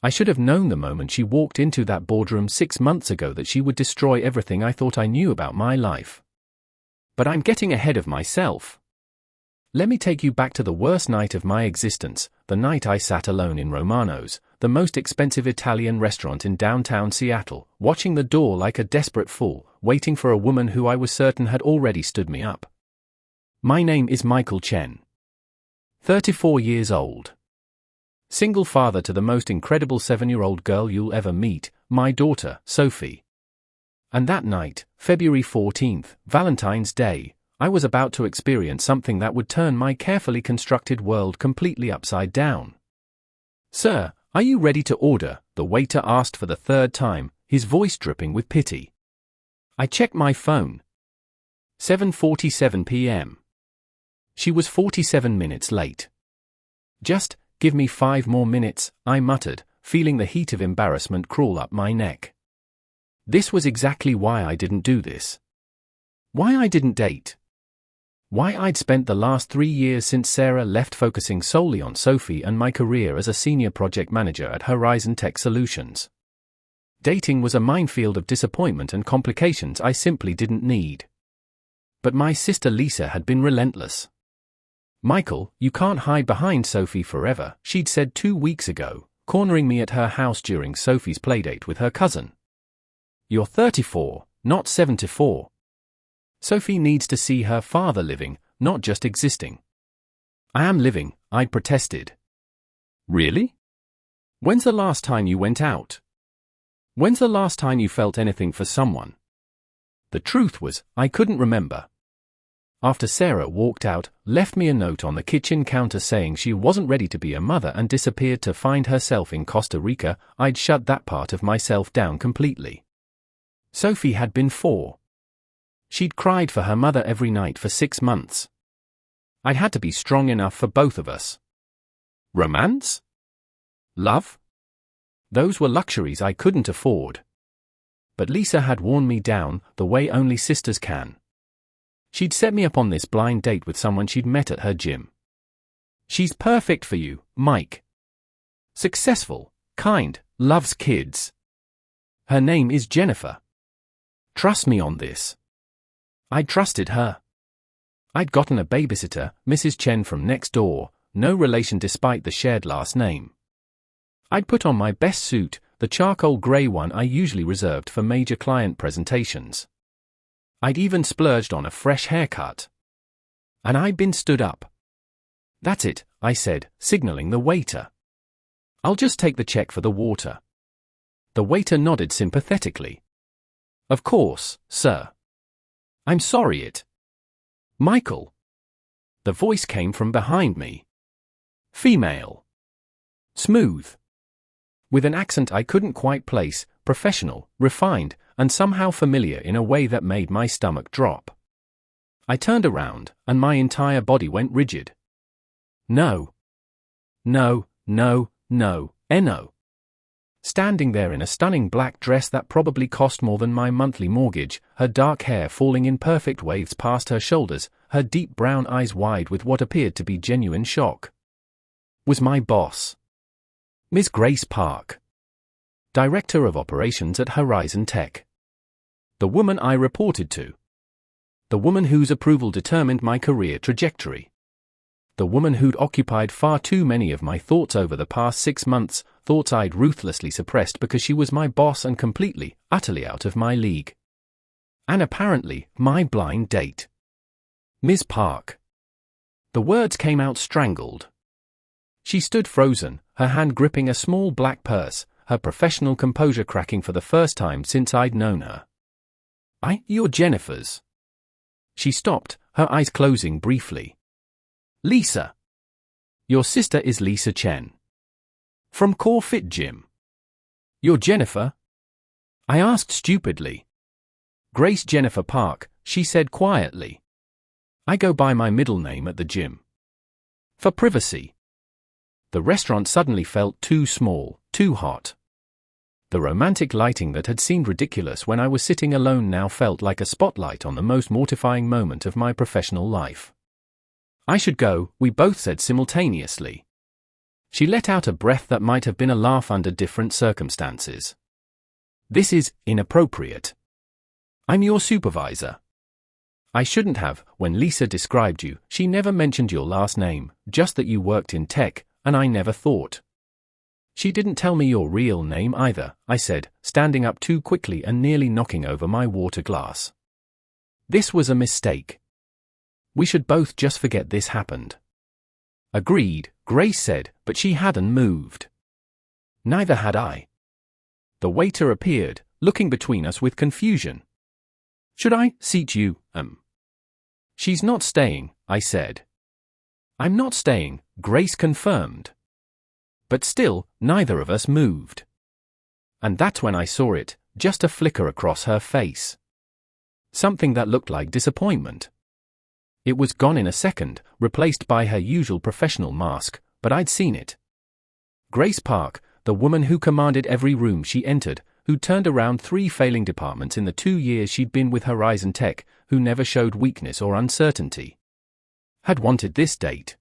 I should have known the moment she walked into that boardroom 6 months ago that she would destroy everything I thought I knew about my life. But I'm getting ahead of myself. Let me take you back to the worst night of my existence, the night I sat alone in Romano's, the most expensive Italian restaurant in downtown Seattle, watching the door like a desperate fool, waiting for a woman who I was certain had already stood me up. My name is Michael Chen. 34 years old. Single father to the most incredible 7-year-old girl you'll ever meet, my daughter, Sophie. And that night, February 14th, Valentine's Day, I was about to experience something that would turn my carefully constructed world completely upside down. "Sir, are you ready to order?" the waiter asked for the third time, his voice dripping with pity. I checked my phone. 7:47 p.m. She was 47 minutes late. "Just give me 5 more minutes," I muttered, feeling the heat of embarrassment crawl up my neck. This was exactly why I didn't do this. Why I didn't date. Why I'd spent the last 3 years since Sarah left focusing solely on Sophie and my career as a senior project manager at Horizon Tech Solutions. Dating was a minefield of disappointment and complications I simply didn't need. But my sister Lisa had been relentless. "Michael, you can't hide behind Sophie forever," she'd said 2 weeks ago, cornering me at her house during Sophie's playdate with her cousin. "You're 34, not 74. Sophie needs to see her father living, not just existing." "I am living," I protested. "Really? When's the last time you went out? When's the last time you felt anything for someone?" The truth was, I couldn't remember. After Sarah walked out, left me a note on the kitchen counter saying she wasn't ready to be a mother and disappeared to find herself in Costa Rica, I'd shut that part of myself down completely. Sophie had been 4. She'd cried for her mother every night for 6 months. I had to be strong enough for both of us. Romance? Love? Those were luxuries I couldn't afford. But Lisa had worn me down, the way only sisters can. She'd set me up on this blind date with someone she'd met at her gym. "She's perfect for you, Mike. Successful, kind, loves kids. Her name is Jennifer. Trust me on this." I trusted her. I'd gotten a babysitter, Mrs. Chen from next door, no relation despite the shared last name. I'd put on my best suit, the charcoal grey one I usually reserved for major client presentations. I'd even splurged on a fresh haircut. And I'd been stood up. "That's it," I said, signaling the waiter. "I'll just take the check for the water." The waiter nodded sympathetically. "Of course, sir. I'm sorry it." "Michael." The voice came from behind me. Female. Smooth. With an accent I couldn't quite place, professional, refined, and somehow familiar in a way that made my stomach drop. I turned around, and my entire body went rigid. No. No, no, no, no. Standing there in a stunning black dress that probably cost more than my monthly mortgage, her dark hair falling in perfect waves past her shoulders, her deep brown eyes wide with what appeared to be genuine shock, was my boss. Ms. Grace Park, Director of Operations at Horizon Tech. The woman I reported to. The woman whose approval determined my career trajectory. The woman who'd occupied far too many of my thoughts over the past 6 months, thoughts I'd ruthlessly suppressed because she was my boss and completely, utterly out of my league. And apparently, my blind date. Ms. Park. The words came out strangled. She stood frozen, her hand gripping a small black purse, her professional composure cracking for the first time since I'd known her. "You're Jennifer's." She stopped, her eyes closing briefly. "Lisa. Your sister is Lisa Chen. From Core Fit Gym." "You're Jennifer?" I asked stupidly. "Grace Jennifer Park," she said quietly. "I go by my middle name at the gym. For privacy." The restaurant suddenly felt too small, too hot. The romantic lighting that had seemed ridiculous when I was sitting alone now felt like a spotlight on the most mortifying moment of my professional life. "I should go," we both said simultaneously. She let out a breath that might have been a laugh under different circumstances. This is inappropriate. I'm your supervisor. I shouldn't have. When Lisa described you, she never mentioned your last name, just that you worked in tech, and I never thought. She didn't tell me your real name either, I said, standing up too quickly and nearly knocking over my water glass. This was a mistake. We should both just forget this happened. Agreed, Grace said, but she hadn't moved. Neither had I. The waiter appeared, looking between us with confusion. Should I seat you, She's not staying, I said. I'm not staying, Grace confirmed. But still, neither of us moved. And that's when I saw it, just a flicker across her face. Something that looked like disappointment. It was gone in a second, replaced by her usual professional mask, but I'd seen it. Grace Park, the woman who commanded every room she entered, who turned around 3 failing departments in the 2 years she'd been with Horizon Tech, who never showed weakness or uncertainty, had wanted this date.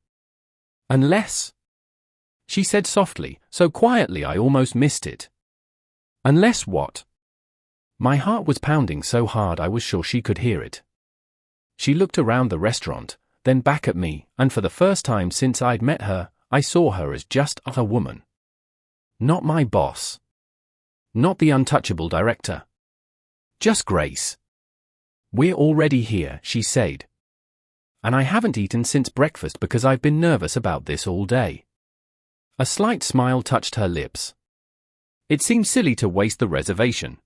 Unless, she said softly, so quietly I almost missed it. Unless what? My heart was pounding so hard I was sure she could hear it. She looked around the restaurant, then back at me, and for the first time since I'd met her, I saw her as just a woman. Not my boss. Not the untouchable director. Just Grace. We're already here, she said. And I haven't eaten since breakfast because I've been nervous about this all day. A slight smile touched her lips. It seemed silly to waste the reservation.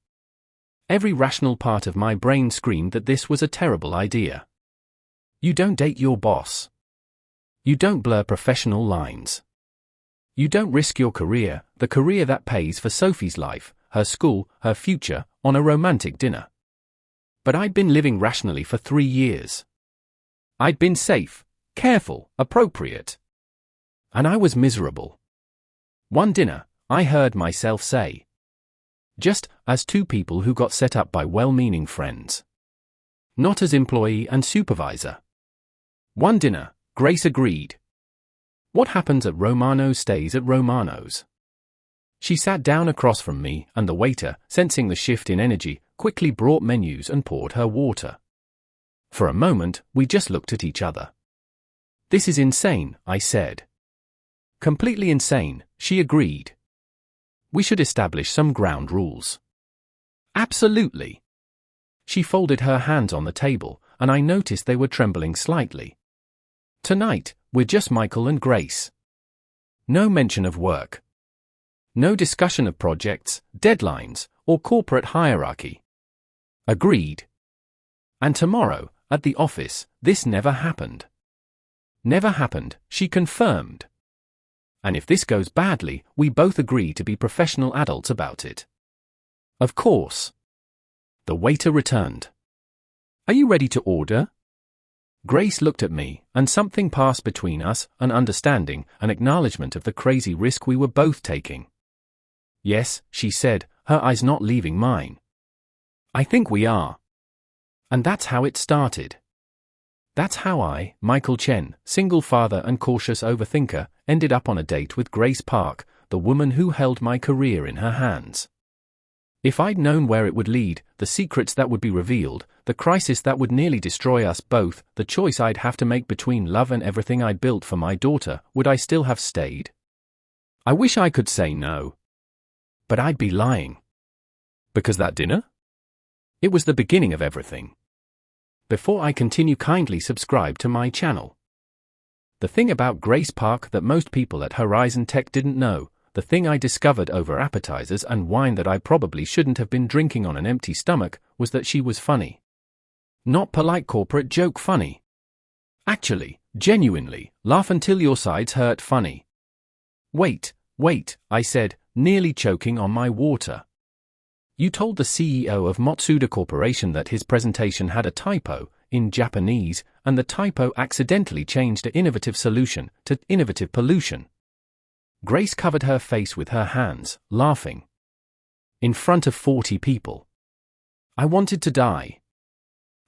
Every rational part of my brain screamed that this was a terrible idea. You don't date your boss. You don't blur professional lines. You don't risk your career, the career that pays for Sophie's life, her school, her future, on a romantic dinner. But I'd been living rationally for 3 years. I'd been safe, careful, appropriate. And I was miserable. One dinner, I heard myself say. Just as 2 people who got set up by well-meaning friends. Not as employee and supervisor. One dinner, Grace agreed. What happens at Romano's stays at Romano's. She sat down across from me, and the waiter, sensing the shift in energy, quickly brought menus and poured her water. For a moment, we just looked at each other. This is insane, I said. Completely insane, she agreed. We should establish some ground rules. Absolutely. She folded her hands on the table, and I noticed they were trembling slightly. Tonight, we're just Michael and Grace. No mention of work. No discussion of projects, deadlines, or corporate hierarchy. Agreed. And tomorrow, at the office, this never happened. Never happened, she confirmed. And if this goes badly, we both agree to be professional adults about it. Of course. The waiter returned. Are you ready to order? Grace looked at me, and something passed between us, an understanding, an acknowledgement of the crazy risk we were both taking. Yes, she said, her eyes not leaving mine. I think we are. And that's how it started. That's how I, Michael Chen, single father and cautious overthinker, ended up on a date with Grace Park, the woman who held my career in her hands. If I'd known where it would lead, the secrets that would be revealed, the crisis that would nearly destroy us both, the choice I'd have to make between love and everything I'd built for my daughter, would I still have stayed? I wish I could say no. But I'd be lying. Because that dinner? It was the beginning of everything. Before I continue, kindly subscribe to my channel. The thing about Grace Park that most people at Horizon Tech didn't know, the thing I discovered over appetizers and wine that I probably shouldn't have been drinking on an empty stomach, was that she was funny. Not polite corporate joke funny. Actually, genuinely, laugh until your sides hurt funny. Wait, I said, nearly choking on my water. You told the CEO of Matsuda Corporation that his presentation had a typo, in Japanese, and the typo accidentally changed to innovative solution to innovative pollution. Grace covered her face with her hands, laughing. In front of 40 people. I wanted to die.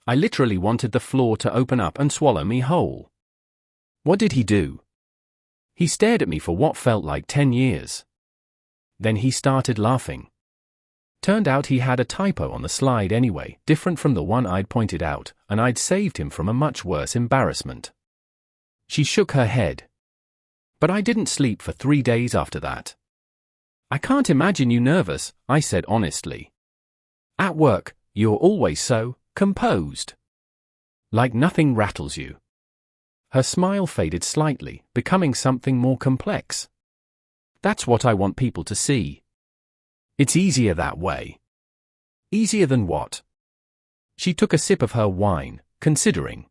I literally wanted the floor to open up and swallow me whole. What did he do? He stared at me for what felt like 10 years. Then he started laughing. Turned out he had a typo on the slide anyway, different from the one I'd pointed out, and I'd saved him from a much worse embarrassment. She shook her head. But I didn't sleep for 3 days after that. I can't imagine you nervous, I said honestly. At work, you're always so composed. Like nothing rattles you. Her smile faded slightly, becoming something more complex. That's what I want people to see. It's easier that way. Easier than what? She took a sip of her wine, considering.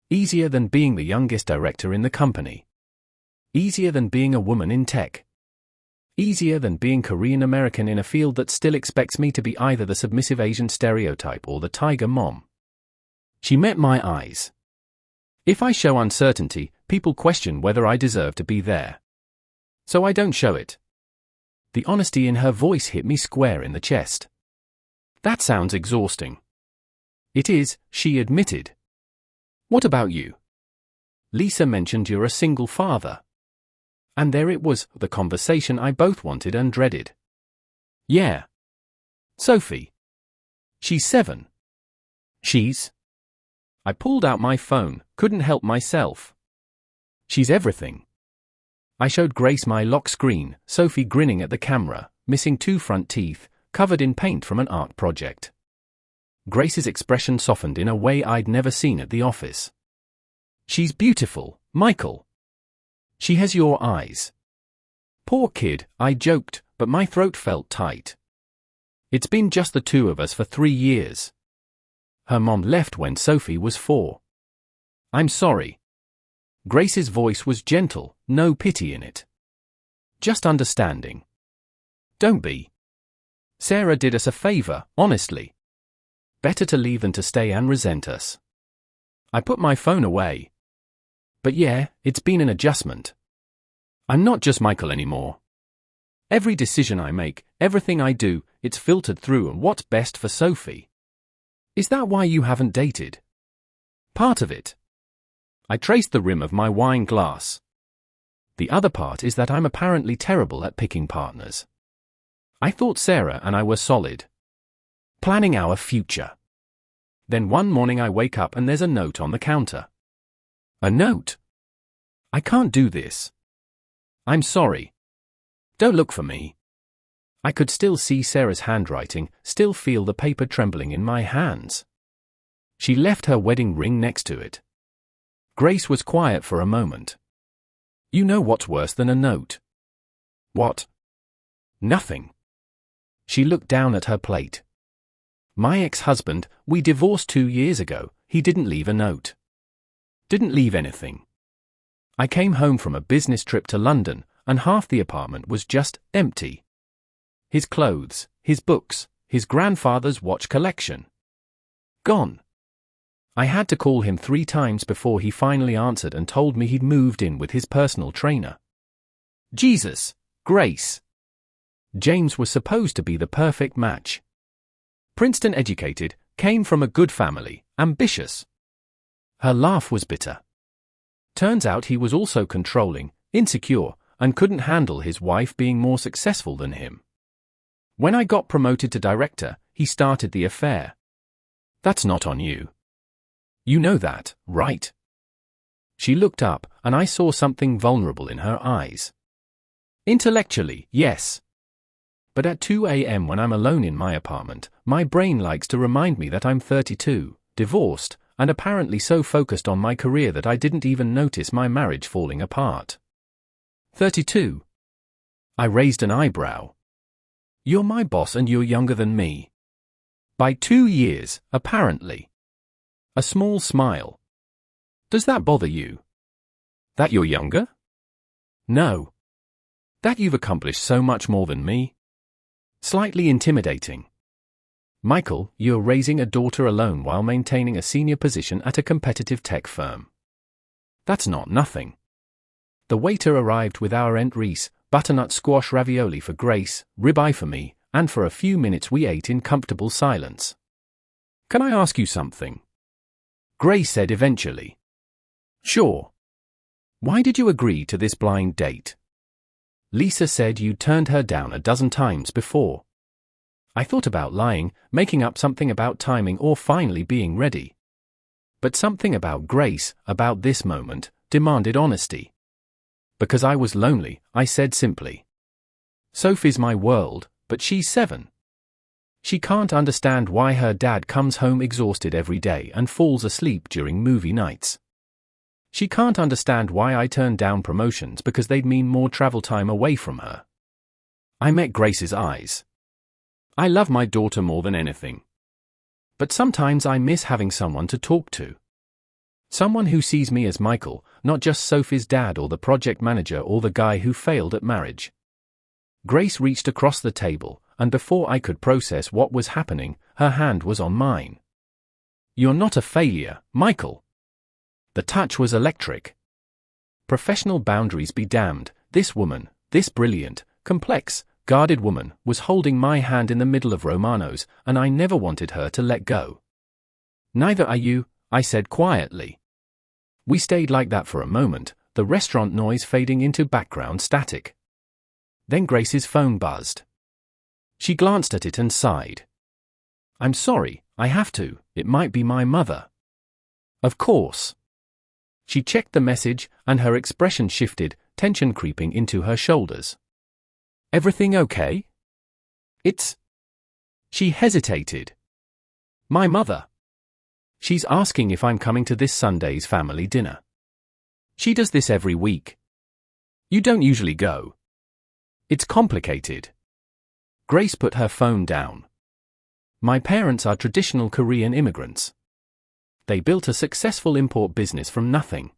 Easier than being the youngest director in the company. Easier than being a woman in tech. Easier than being Korean American in a field that still expects me to be either the submissive Asian stereotype or the tiger mom. She met my eyes. If I show uncertainty, people question whether I deserve to be there. So I don't show it. The honesty in her voice hit me square in the chest. That sounds exhausting. It is, she admitted. What about you? Lisa mentioned you're a single father. And there it was, the conversation I both wanted and dreaded. Yeah. Sophie. She's 7. She's? I pulled out my phone, couldn't help myself. She's everything. I showed Grace my lock screen, Sophie grinning at the camera, missing 2 front teeth, covered in paint from an art project. Grace's expression softened in a way I'd never seen at the office. She's beautiful, Michael. She has your eyes. Poor kid, I joked, but my throat felt tight. It's been just the 2 of us for 3 years. Her mom left when Sophie was 4. I'm sorry. Grace's voice was gentle, no pity in it. Just understanding. Don't be. Sarah did us a favor, honestly. Better to leave than to stay and resent us. I put my phone away. But yeah, it's been an adjustment. I'm not just Michael anymore. Every decision I make, everything I do, it's filtered through on what's best for Sophie. Is that why you haven't dated? Part of it. I traced the rim of my wine glass. The other part is that I'm apparently terrible at picking partners. I thought Sarah and I were solid. Planning our future. Then one morning I wake up and there's a note on the counter. A note? I can't do this. I'm sorry. Don't look for me. I could still see Sarah's handwriting, still feel the paper trembling in my hands. She left her wedding ring next to it. Grace was quiet for a moment. You know what's worse than a note? What? Nothing. She looked down at her plate. My ex-husband, we divorced 2 years ago, he didn't leave a note. Didn't leave anything. I came home from a business trip to London, and half the apartment was just empty. His clothes, his books, his grandfather's watch collection. Gone. I had to call him 3 times before he finally answered and told me he'd moved in with his personal trainer. Jesus, Grace. James was supposed to be the perfect match. Princeton educated, came from a good family, ambitious. Her laugh was bitter. Turns out he was also controlling, insecure, and couldn't handle his wife being more successful than him. When I got promoted to director, he started the affair. That's not on you. You know that, right? She looked up, and I saw something vulnerable in her eyes. Intellectually, yes. But at 2 a.m. when I'm alone in my apartment, my brain likes to remind me that I'm 32, divorced, and apparently so focused on my career that I didn't even notice my marriage falling apart. 32. I raised an eyebrow. You're my boss and you're younger than me. By 2 years, apparently. A small smile. Does that bother you? That you're younger? No. That you've accomplished so much more than me? Slightly intimidating. Michael, you're raising a daughter alone while maintaining a senior position at a competitive tech firm. That's not nothing. The waiter arrived with our entries, butternut squash ravioli for Grace, ribeye for me, and for a few minutes we ate in comfortable silence. Can I ask you something? Grace said eventually. Sure. Why did you agree to this blind date? Lisa said you turned her down a dozen times before. I thought about lying, making up something about timing or finally being ready. But something about Grace, about this moment, demanded honesty. Because I was lonely, I said simply. Sophie's my world, but she's 7. She can't understand why her dad comes home exhausted every day and falls asleep during movie nights. She can't understand why I turned down promotions because they'd mean more travel time away from her. I met Grace's eyes. I love my daughter more than anything. But sometimes I miss having someone to talk to. Someone who sees me as Michael, not just Sophie's dad or the project manager or the guy who failed at marriage. Grace reached across the table, and before I could process what was happening, her hand was on mine. You're not a failure, Michael. The touch was electric. Professional boundaries be damned, this woman, this brilliant, complex, guarded woman, was holding my hand in the middle of Romano's, and I never wanted her to let go. Neither are you, I said quietly. We stayed like that for a moment, the restaurant noise fading into background static. Then Grace's phone buzzed. She glanced at it and sighed. I'm sorry, I have to, it might be my mother. Of course. She checked the message, and her expression shifted, tension creeping into her shoulders. Everything okay? It's... She hesitated. My mother. She's asking if I'm coming to this Sunday's family dinner. She does this every week. You don't usually go. It's complicated. Grace put her phone down. My parents are traditional Korean immigrants. They built a successful import business from nothing.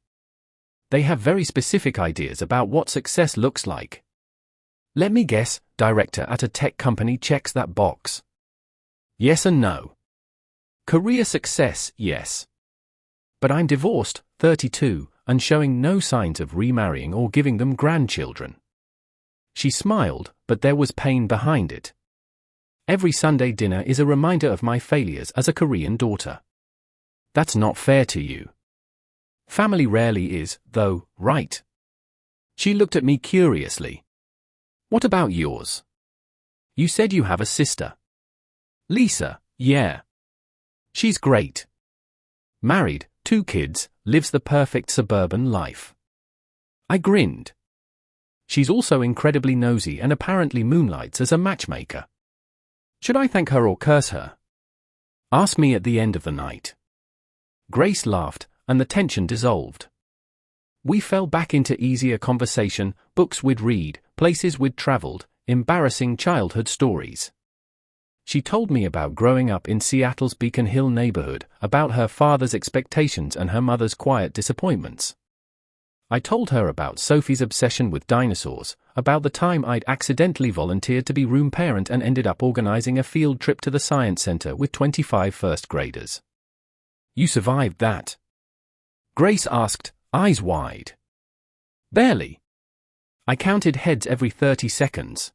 They have very specific ideas about what success looks like. Let me guess, director at a tech company checks that box. Yes and no. Career success, yes. But I'm divorced, 32, and showing no signs of remarrying or giving them grandchildren. She smiled, but there was pain behind it. Every Sunday dinner is a reminder of my failures as a Korean daughter. That's not fair to you. Family rarely is, though, right? She looked at me curiously. What about yours? You said you have a sister. Lisa, yeah. She's great. Married, 2 kids, lives the perfect suburban life. I grinned. She's also incredibly nosy and apparently moonlights as a matchmaker. Should I thank her or curse her? Ask me at the end of the night. Grace laughed, and the tension dissolved. We fell back into easier conversation, books we'd read, places we'd traveled, embarrassing childhood stories. She told me about growing up in Seattle's Beacon Hill neighborhood, about her father's expectations and her mother's quiet disappointments. I told her about Sophie's obsession with dinosaurs, about the time I'd accidentally volunteered to be room parent and ended up organizing a field trip to the science center with 25 first graders. You survived that? Grace asked, eyes wide. Barely. I counted heads every 30 seconds.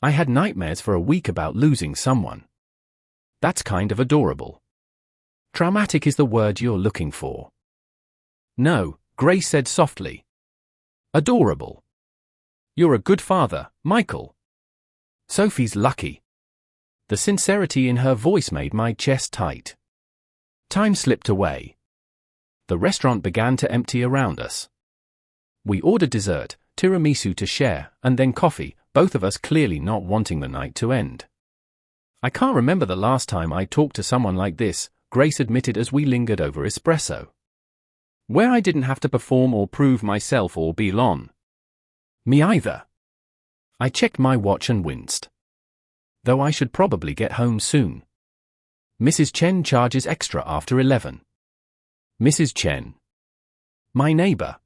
I had nightmares for a week about losing someone. That's kind of adorable. Traumatic is the word you're looking for. No, Grace said softly. Adorable. You're a good father, Michael. Sophie's lucky. The sincerity in her voice made my chest tight. Time slipped away. The restaurant began to empty around us. We ordered dessert, tiramisu to share, and then coffee, both of us clearly not wanting the night to end. I can't remember the last time I talked to someone like this, Grace admitted as we lingered over espresso. Where I didn't have to perform or prove myself or be on. Me either. I checked my watch and winced. Though I should probably get home soon. Mrs. Chen charges extra after 11. Mrs. Chen. My neighbor.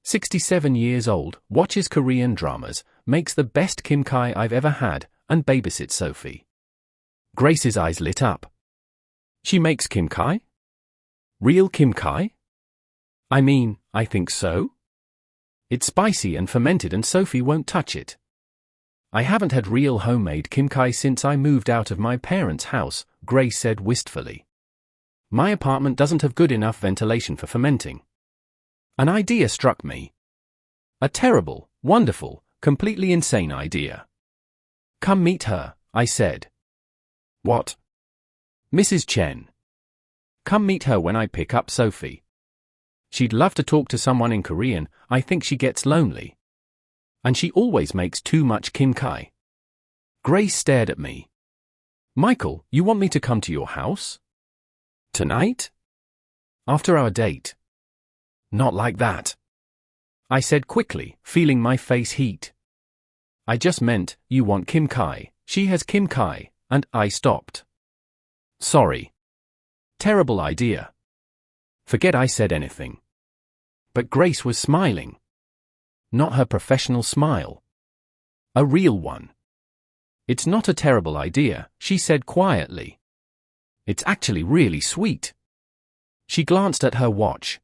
67 years old, watches Korean dramas, makes the best Kim Kai I've ever had, and babysits Sophie. Grace's eyes lit up. She makes Kim Kai? Real Kim Kai? I mean, I think so. It's spicy and fermented and Sophie won't touch it. I haven't had real homemade Kim Kai since I moved out of my parents' house, Grace said wistfully. My apartment doesn't have good enough ventilation for fermenting. An idea struck me. A terrible, wonderful, completely insane idea. Come meet her, I said. What? Mrs. Chen. Come meet her when I pick up Sophie. She'd love to talk to someone in Korean. I think she gets lonely. And she always makes too much Kim Kai. Grace stared at me. Michael, you want me to come to your house? Tonight? After our date? Not like that, I said quickly, feeling my face heat. I just meant, you want Kim Kai, she has Kim Kai, and I stopped. Sorry. Terrible idea. Forget I said anything. But Grace was smiling. Not her professional smile. A real one. It's not a terrible idea, she said quietly. It's actually really sweet. She glanced at her watch.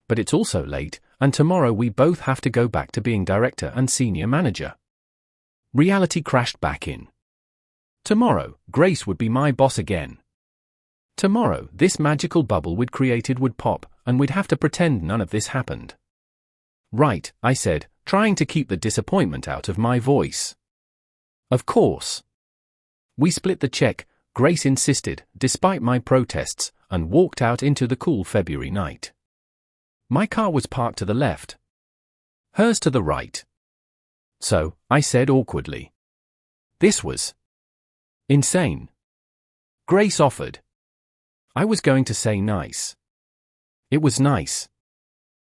But it's also late, and tomorrow we both have to go back to being director and senior manager. Reality crashed back in. Tomorrow, Grace would be my boss again. Tomorrow, this magical bubble we'd created would pop, and we'd have to pretend none of this happened. Right, I said, trying to keep the disappointment out of my voice. Of course. We split the check, Grace insisted, despite my protests, and walked out into the cool February night. My car was parked to the left. Hers to the right. So, I said awkwardly. This was insane. Grace offered. I was going to say nice. It was nice.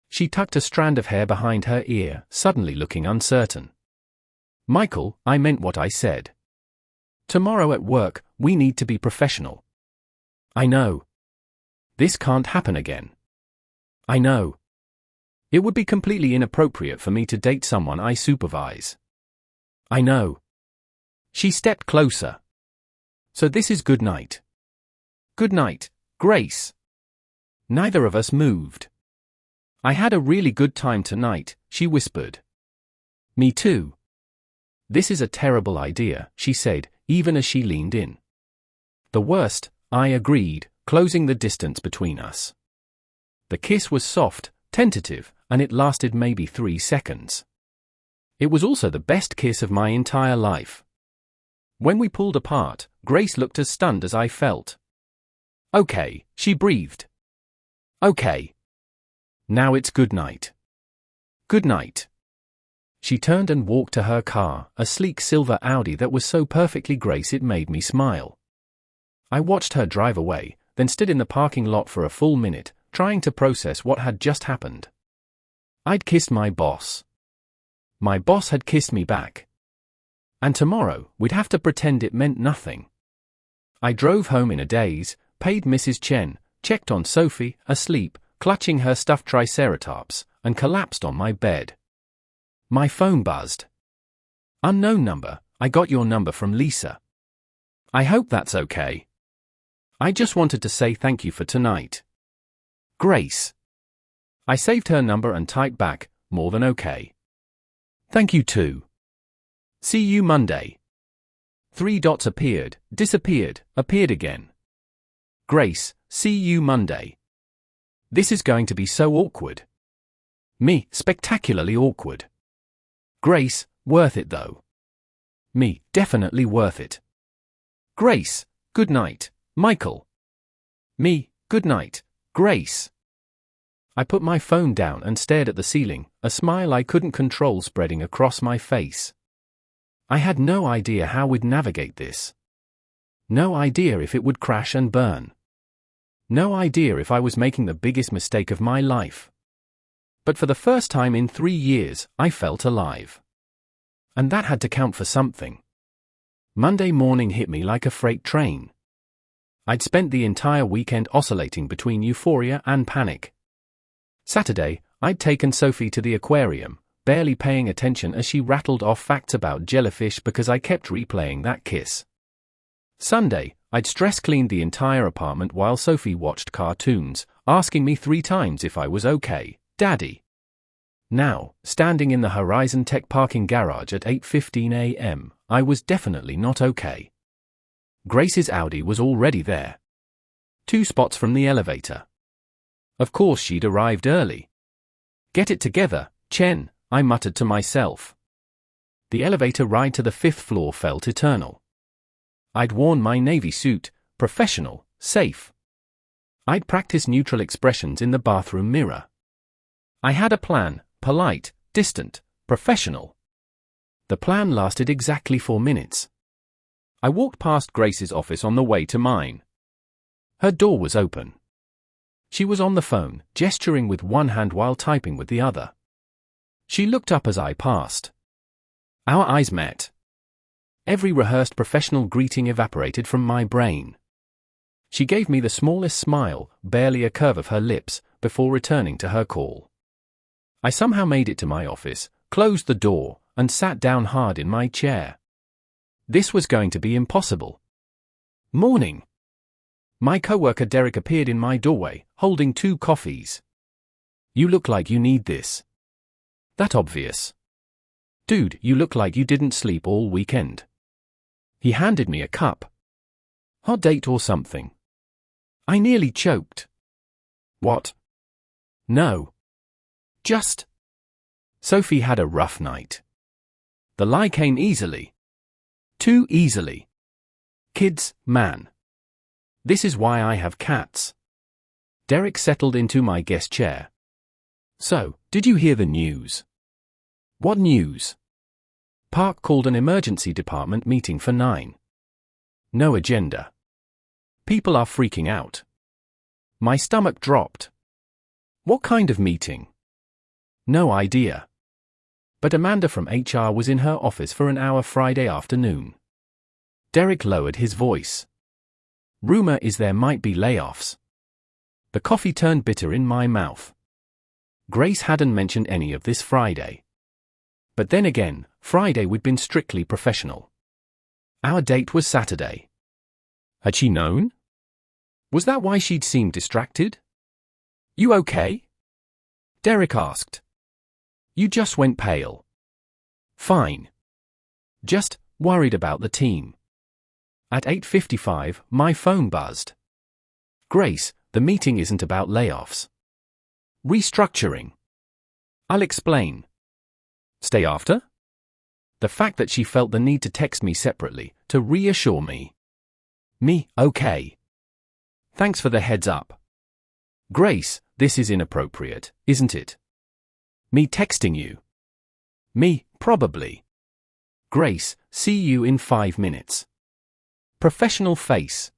She tucked a strand of hair behind her ear, suddenly looking uncertain. Michael, I meant what I said. Tomorrow at work, we need to be professional. I know. This can't happen again. I know. It would be completely inappropriate for me to date someone I supervise. I know. She stepped closer. So this is good night. Good night, Grace. Neither of us moved. I had a really good time tonight, she whispered. Me too. This is a terrible idea, she said, even as she leaned in. The worst, I agreed, closing the distance between us. The kiss was soft, tentative, and it lasted maybe 3 seconds. It was also the best kiss of my entire life. When we pulled apart, Grace looked as stunned as I felt. Okay, she breathed. Okay. Now it's good night. Good night. She turned and walked to her car, a sleek silver Audi that was so perfectly Grace it made me smile. I watched her drive away, then stood in the parking lot for a full minute, trying to process what had just happened. I'd kissed my boss. My boss had kissed me back. And tomorrow, we'd have to pretend it meant nothing. I drove home in a daze, paid Mrs. Chen, checked on Sophie, asleep, clutching her stuffed triceratops, and collapsed on my bed. My phone buzzed. Unknown number, I got your number from Lisa. I hope that's okay. I just wanted to say thank you for tonight. Grace. I saved her number and typed back, more than okay. Thank you too. See you Monday. 3 dots appeared, disappeared, appeared again. Grace, see you Monday. This is going to be so awkward. Me, spectacularly awkward. Grace, worth it though. Me, definitely worth it. Grace, good night, Michael. Me, good night, Grace. I put my phone down and stared at the ceiling, a smile I couldn't control spreading across my face. I had no idea how we'd navigate this. No idea if it would crash and burn. No idea if I was making the biggest mistake of my life. But for the first time in 3 years, I felt alive. And that had to count for something. Monday morning hit me like a freight train. I'd spent the entire weekend oscillating between euphoria and panic. Saturday, I'd taken Sophie to the aquarium, barely paying attention as she rattled off facts about jellyfish because I kept replaying that kiss. Sunday, I'd stress cleaned the entire apartment while Sophie watched cartoons, asking me 3 times if I was okay, Daddy. Now, standing in the Horizon Tech parking garage at 8:15 a.m., I was definitely not okay. Grace's Audi was already there. 2 spots from the elevator. Of course she'd arrived early. Get it together, Chen, I muttered to myself. The elevator ride to the 5th floor felt eternal. I'd worn my navy suit, professional, safe. I'd practiced neutral expressions in the bathroom mirror. I had a plan, polite, distant, professional. The plan lasted exactly 4 minutes. I walked past Grace's office on the way to mine. Her door was open. She was on the phone, gesturing with one hand while typing with the other. She looked up as I passed. Our eyes met. Every rehearsed professional greeting evaporated from my brain. She gave me the smallest smile, barely a curve of her lips, before returning to her call. I somehow made it to my office, closed the door, and sat down hard in my chair. This was going to be impossible. Morning. My coworker Derek appeared in my doorway, holding 2 coffees. You look like you need this. That obvious. Dude, you look like you didn't sleep all weekend. He handed me a cup. Hot date or something? I nearly choked. What? No. Just. Sophie had a rough night. The lie came easily. Too easily. Kids, man. This is why I have cats. Derek settled into my guest chair. So, did you hear the news? What news? Park called an emergency department meeting for 9. No agenda. People are freaking out. My stomach dropped. What kind of meeting? No idea. But Amanda from HR was in her office for an hour Friday afternoon. Derek lowered his voice. Rumor is there might be layoffs. The coffee turned bitter in my mouth. Grace hadn't mentioned any of this Friday. But then again, Friday we'd been strictly professional. Our date was Saturday. Had she known? Was that why she'd seemed distracted? You okay? Derek asked. You just went pale. Fine. Just worried about the team. At 8:55, my phone buzzed. Grace, the meeting isn't about layoffs. Restructuring. I'll explain. Stay after? The fact that she felt the need to text me separately, to reassure me. Me, okay. Thanks for the heads up. Grace, this is inappropriate, isn't it? Me texting you. Me, probably. Grace, see you in 5 minutes. Professional face.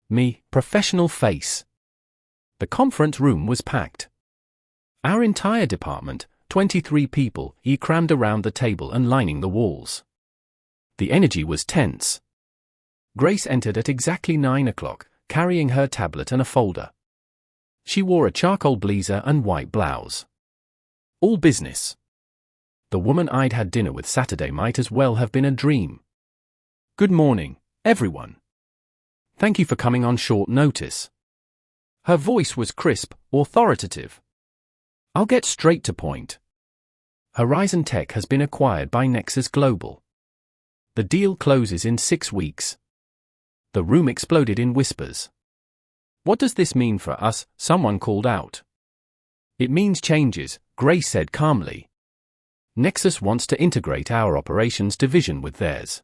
Me, professional face. The conference room was packed. Our entire department, 23 people, crammed around the table and lining the walls. The energy was tense. Grace entered at exactly 9 o'clock, carrying her tablet and a folder. She wore a charcoal blazer and white blouse. All business. The woman I'd had dinner with Saturday might as well have been a dream. Good morning, everyone. Thank you for coming on short notice. Her voice was crisp, authoritative. I'll get straight to point. Horizon Tech has been acquired by Nexus Global. The deal closes in 6 weeks. The room exploded in whispers. What does this mean for us? Someone called out. It means changes, Grace said calmly. Nexus wants to integrate our operations division with theirs.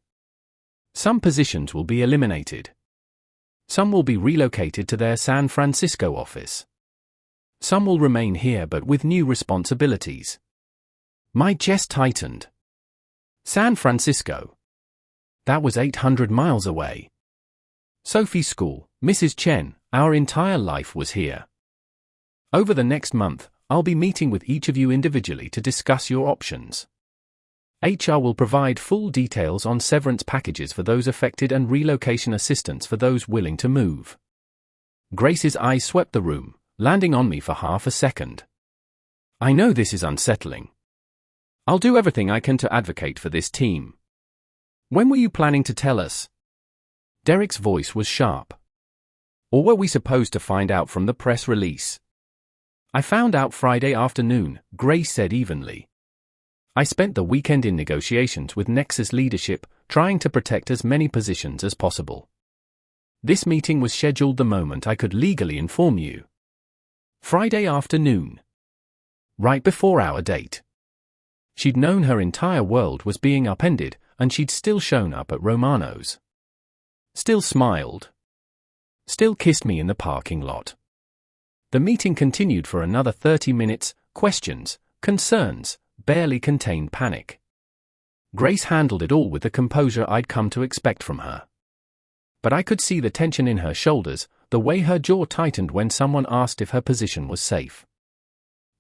Some positions will be eliminated. Some will be relocated to their San Francisco office. Some will remain here but with new responsibilities. My chest tightened. San Francisco. That was 800 miles away. Sophie's school, Mrs. Chen, our entire life was here. Over the next month, I'll be meeting with each of you individually to discuss your options. HR will provide full details on severance packages for those affected and relocation assistance for those willing to move. Grace's eyes swept the room, landing on me for half a second. I know this is unsettling. I'll do everything I can to advocate for this team. When were you planning to tell us? Derek's voice was sharp. Or were we supposed to find out from the press release? I found out Friday afternoon, Grace said evenly. I spent the weekend in negotiations with Nexus leadership, trying to protect as many positions as possible. This meeting was scheduled the moment I could legally inform you. Friday afternoon. right before our date. She'd known her entire world was being upended, and she'd still shown up at Romano's. Still smiled. Still kissed me in the parking lot. The meeting continued for another 30 minutes, questions, concerns, barely contained panic. Grace handled it all with the composure I'd come to expect from her. But I could see the tension in her shoulders, the way her jaw tightened when someone asked if her position was safe.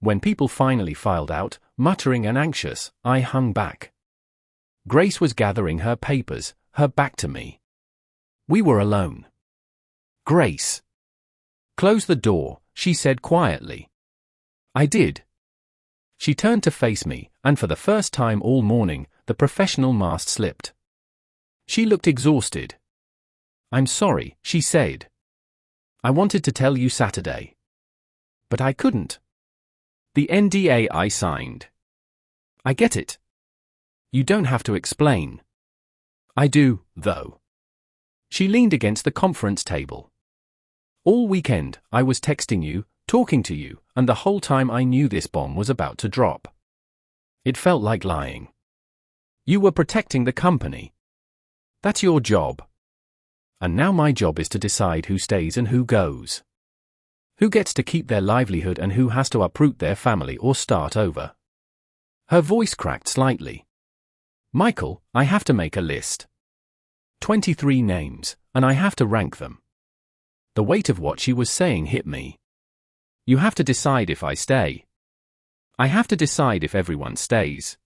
When people finally filed out, muttering and anxious, I hung back. Grace was gathering her papers, her back to me. We were alone. Grace. Close the door, she said quietly. I did. She turned to face me, and for the first time all morning, the professional mask slipped. She looked exhausted. I'm sorry, she said. I wanted to tell you Saturday. But I couldn't. The NDA I signed. I get it. You don't have to explain. I do, though. She leaned against the conference table. All weekend, I was texting you, talking to you, and the whole time I knew this bomb was about to drop. It felt like lying. You were protecting the company. That's your job. And now my job is to decide who stays and who goes. Who gets to keep their livelihood and who has to uproot their family or start over. Her voice cracked slightly. Michael, I have to make a list. 23 names, and I have to rank them. The weight of what she was saying hit me. You have to decide if I stay. I have to decide if everyone stays.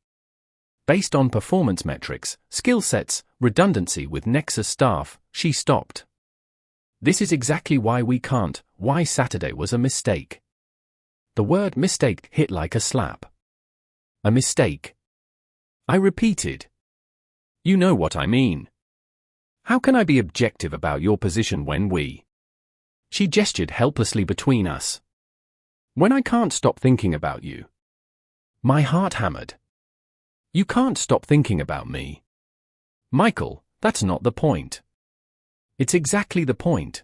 Based on performance metrics, skill sets, redundancy with Nexus staff, she stopped. This is exactly why we can't, why Saturday was a mistake. The word mistake hit like a slap. A mistake. I repeated. You know what I mean. How can I be objective about your position when we... She gestured helplessly between us. When I can't stop thinking about you. My heart hammered. You can't stop thinking about me. Michael, that's not the point. It's exactly the point.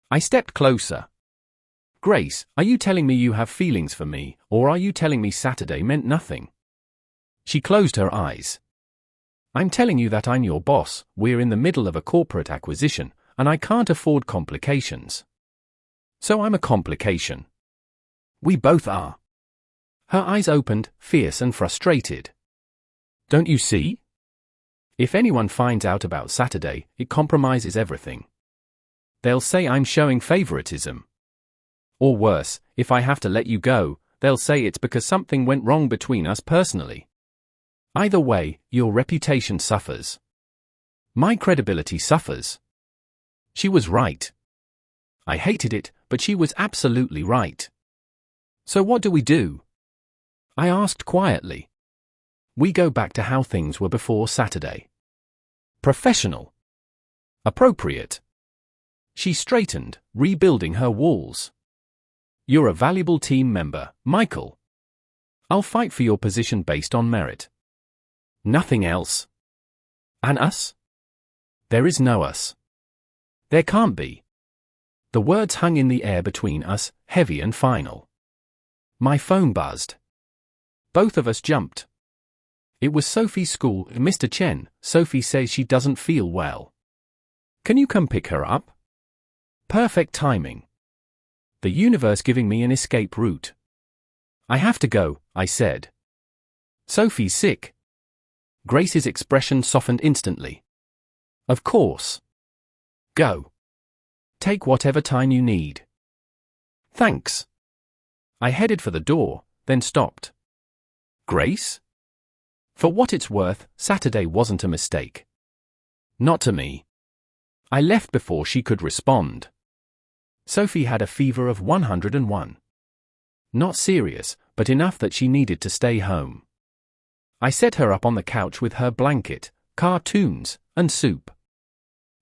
I stepped closer. Grace, are you telling me you have feelings for me, or are you telling me Saturday meant nothing? She closed her eyes. I'm telling you that I'm your boss, we're in the middle of a corporate acquisition, and I can't afford complications. So I'm a complication. We both are. Her eyes opened, fierce and frustrated. Don't you see? If anyone finds out about Saturday, it compromises everything. They'll say I'm showing favoritism. Or worse, if I have to let you go, they'll say it's because something went wrong between us personally. Either way, your reputation suffers. My credibility suffers. She was right. I hated it, but she was absolutely right. So what do we do? I asked quietly. We go back to how things were before Saturday. Professional. Appropriate. She straightened, rebuilding her walls. You're a valuable team member, Michael. I'll fight for your position based on merit. Nothing else. And us? There is no us. There can't be. The words hung in the air between us, heavy and final. My phone buzzed. Both of us jumped. It was Sophie's school. Mr. Chen, Sophie says she doesn't feel well. Can you come pick her up? Perfect timing. The universe giving me an escape route. I have to go, I said. Sophie's sick. Grace's expression softened instantly. Of course. Go. Take whatever time you need. Thanks. I headed for the door, then stopped. Grace? For what it's worth, Saturday wasn't a mistake. Not to me. I left before she could respond. Sophie had a fever of 101. Not serious, but enough that she needed to stay home. I set her up on the couch with her blanket, cartoons, and soup.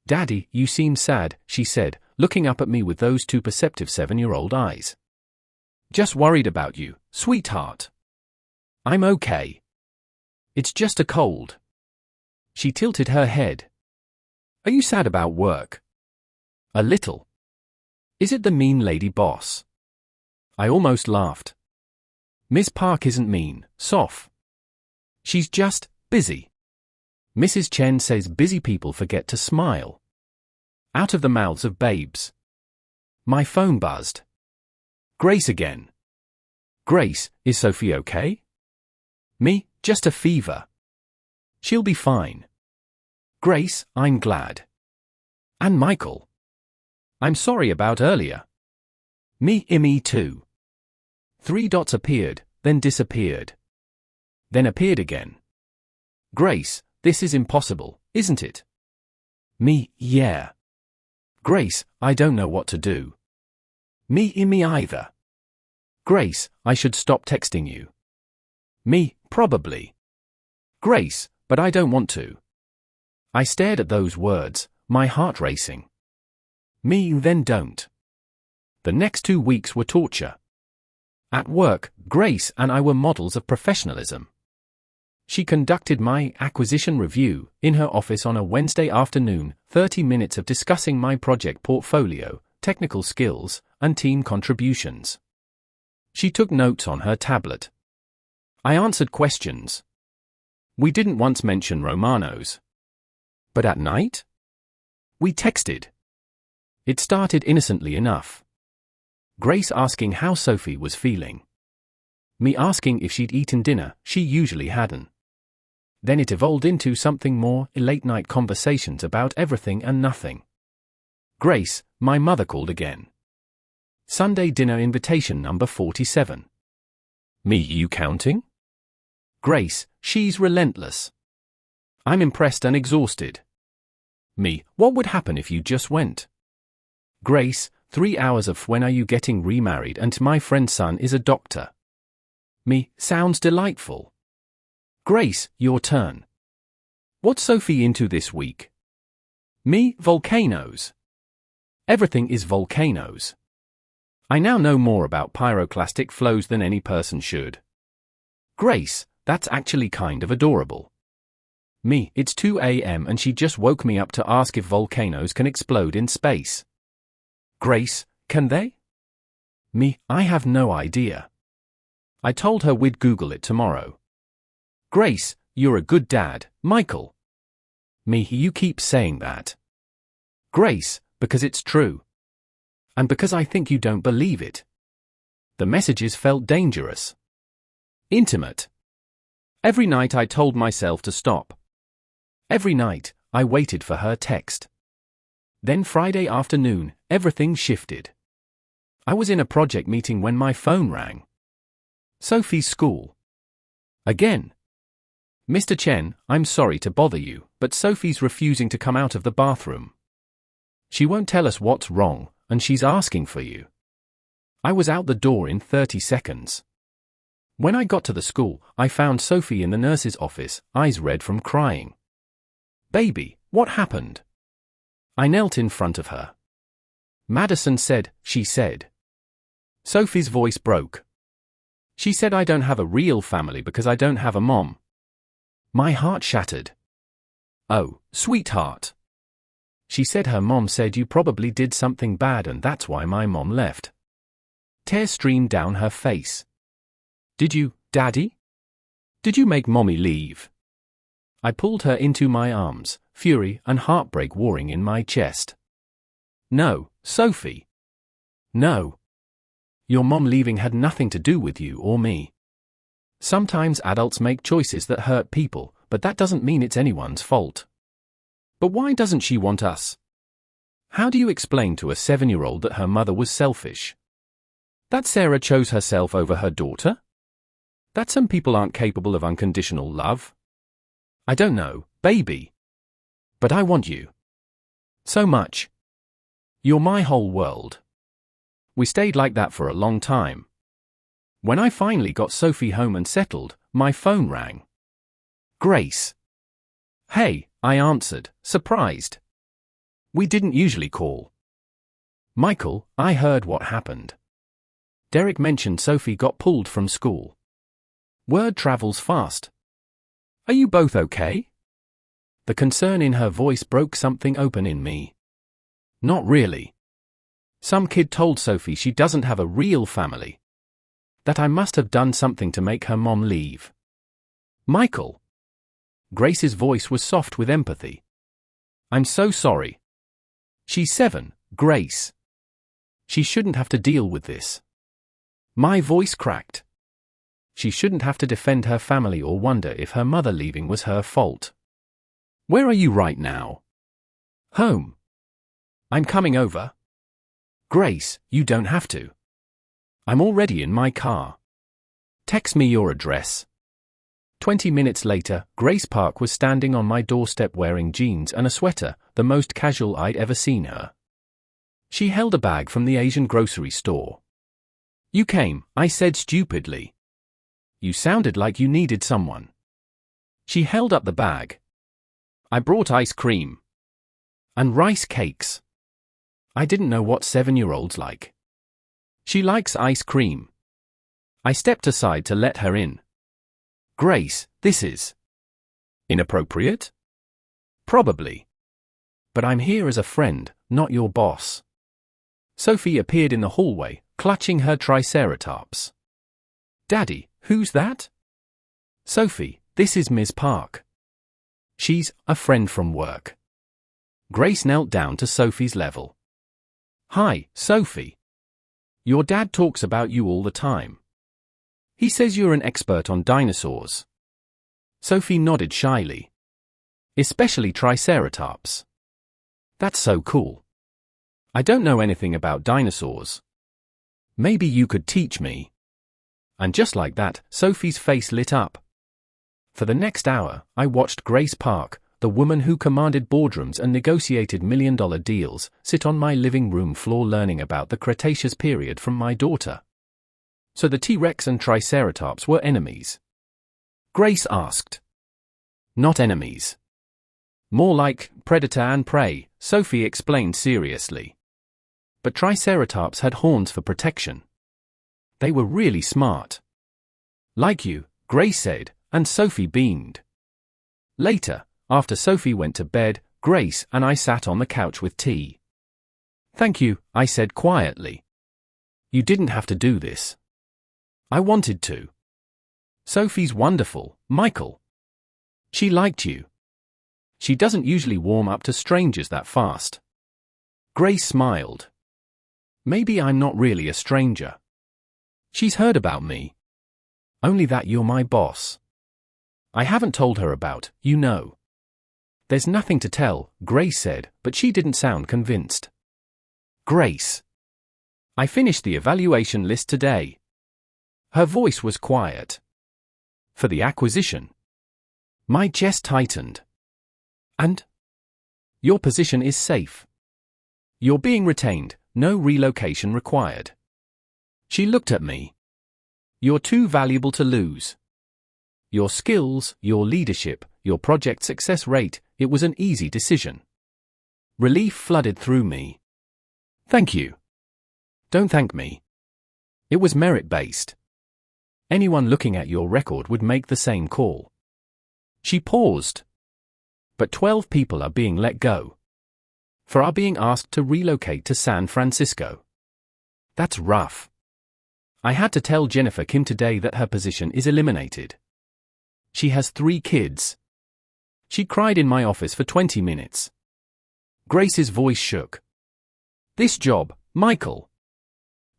Daddy, you seem sad, she said, looking up at me with those two perceptive 7-year-old eyes. Just worried about you, sweetheart. I'm okay. It's just a cold. She tilted her head. Are you sad about work? A little. Is it the mean lady boss? I almost laughed. Miss Park isn't mean, Soph. She's just busy. Mrs. Chen says busy people forget to smile. Out of the mouths of babes. My phone buzzed. Grace again. Grace, is Sophie okay? Me, just a fever. She'll be fine. Grace, I'm glad. And Michael. I'm sorry about earlier. Me too. 3 dots appeared, then disappeared. Then appeared again. Grace, this is impossible, isn't it? Me, yeah. Grace, I don't know what to do. Me either. Grace, I should stop texting you. Me, probably. Grace, but I don't want to. I stared at those words, my heart racing. Me, then don't. The next 2 weeks were torture. At work, Grace and I were models of professionalism. She conducted my acquisition review in her office on a Wednesday afternoon, 30 minutes of discussing my project portfolio, technical skills, and team contributions. She took notes on her tablet. I answered questions. We didn't once mention Romanos. But at night? We texted. It started innocently enough. Grace asking how Sophie was feeling. Me asking if she'd eaten dinner, she usually hadn't. Then it evolved into something more, late-night conversations about everything and nothing. Grace, my mother called again. Sunday dinner invitation number 47. Me, you counting? Grace, she's relentless. I'm impressed and exhausted. Me, what would happen if you just went? Grace, 3 hours of when are you getting remarried and my friend's son is a doctor. Me, sounds delightful. Grace, your turn. What's Sophie into this week? Me, volcanoes. Everything is volcanoes. I now know more about pyroclastic flows than any person should. Grace, that's actually kind of adorable. Me, it's 2 a.m. and she just woke me up to ask if volcanoes can explode in space. Grace, can they? Me, I have no idea. I told her we'd Google it tomorrow. Grace, you're a good dad, Michael. Me, you keep saying that. Grace, because it's true. And because I think you don't believe it. The messages felt dangerous. Intimate. Every night I told myself to stop. Every night, I waited for her text. Then Friday afternoon, everything shifted. I was in a project meeting when my phone rang. Sophie's school. Again. Mr. Chen, I'm sorry to bother you, but Sophie's refusing to come out of the bathroom. She won't tell us what's wrong, and she's asking for you. I was out the door in 30 seconds. When I got to the school, I found Sophie in the nurse's office, eyes red from crying. Baby, what happened? I knelt in front of her. Madison said, she said. Sophie's voice broke. She said I don't have a real family because I don't have a mom. My heart shattered. Oh, sweetheart. She said her mom said you probably did something bad and that's why my mom left. Tears streamed down her face. Did you, Daddy? Did you make Mommy leave? I pulled her into my arms, fury and heartbreak warring in my chest. No, Sophie. No. Your mom leaving had nothing to do with you or me. Sometimes adults make choices that hurt people, but that doesn't mean it's anyone's fault. But why doesn't she want us? How do you explain to a 7-year-old that her mother was selfish? That Sarah chose herself over her daughter? That some people aren't capable of unconditional love? I don't know, baby. But I want you. So much. You're my whole world. We stayed like that for a long time. When I finally got Sophie home and settled, my phone rang. Grace. Hey, I answered, surprised. We didn't usually call. Michael, I heard what happened. Derek mentioned Sophie got pulled from school. Word travels fast. Are you both okay? The concern in her voice broke something open in me. Not really. Some kid told Sophie she doesn't have a real family. That I must have done something to make her mom leave. Michael. Grace's voice was soft with empathy. I'm so sorry. She's 7, Grace. She shouldn't have to deal with this. My voice cracked. She shouldn't have to defend her family or wonder if her mother leaving was her fault. Where are you right now? Home. I'm coming over. Grace, you don't have to. I'm already in my car. Text me your address. 20 minutes later, Grace Park was standing on my doorstep wearing jeans and a sweater, the most casual I'd ever seen her. She held a bag from the Asian grocery store. You came, I said stupidly. You sounded like you needed someone. She held up the bag. I brought ice cream. And rice cakes. I didn't know what 7-year-olds like. She likes ice cream. I stepped aside to let her in. Grace, this is inappropriate? Probably. But I'm here as a friend, not your boss. Sophie appeared in the hallway, clutching her triceratops. Daddy, who's that? Sophie, this is Ms. Park. She's a friend from work. Grace knelt down to Sophie's level. Hi, Sophie. Your dad talks about you all the time. He says you're an expert on dinosaurs. Sophie nodded shyly. Especially triceratops. That's so cool. I don't know anything about dinosaurs. Maybe you could teach me. And just like that, Sophie's face lit up. For the next hour, I watched Grace Park, the woman who commanded boardrooms and negotiated million-dollar deals, sit on my living room floor learning about the Cretaceous period from my daughter. So the T-Rex and Triceratops were enemies? Grace asked. Not enemies. More like predator and prey, Sophie explained seriously. But Triceratops had horns for protection. They were really smart. Like you, Grace said, and Sophie beamed. Later, after Sophie went to bed, Grace and I sat on the couch with tea. Thank you, I said quietly. You didn't have to do this. I wanted to. Sophie's wonderful, Michael. She liked you. She doesn't usually warm up to strangers that fast. Grace smiled. Maybe I'm not really a stranger. She's heard about me. Only that you're my boss. I haven't told her about, you know. There's nothing to tell, Grace said, but she didn't sound convinced. Grace. I finished the evaluation list today. Her voice was quiet. For the acquisition. My chest tightened. And? Your position is safe. You're being retained, no relocation required. She looked at me. You're too valuable to lose. Your skills, your leadership, your project success rate, it was an easy decision. Relief flooded through me. Thank you. Don't thank me. It was merit-based. Anyone looking at your record would make the same call. She paused. But 12 people are being let go. For are being asked to relocate to San Francisco. That's rough. I had to tell Jennifer Kim today that her position is eliminated. She has 3 kids. She cried in my office for 20 minutes. Grace's voice shook. This job, Michael.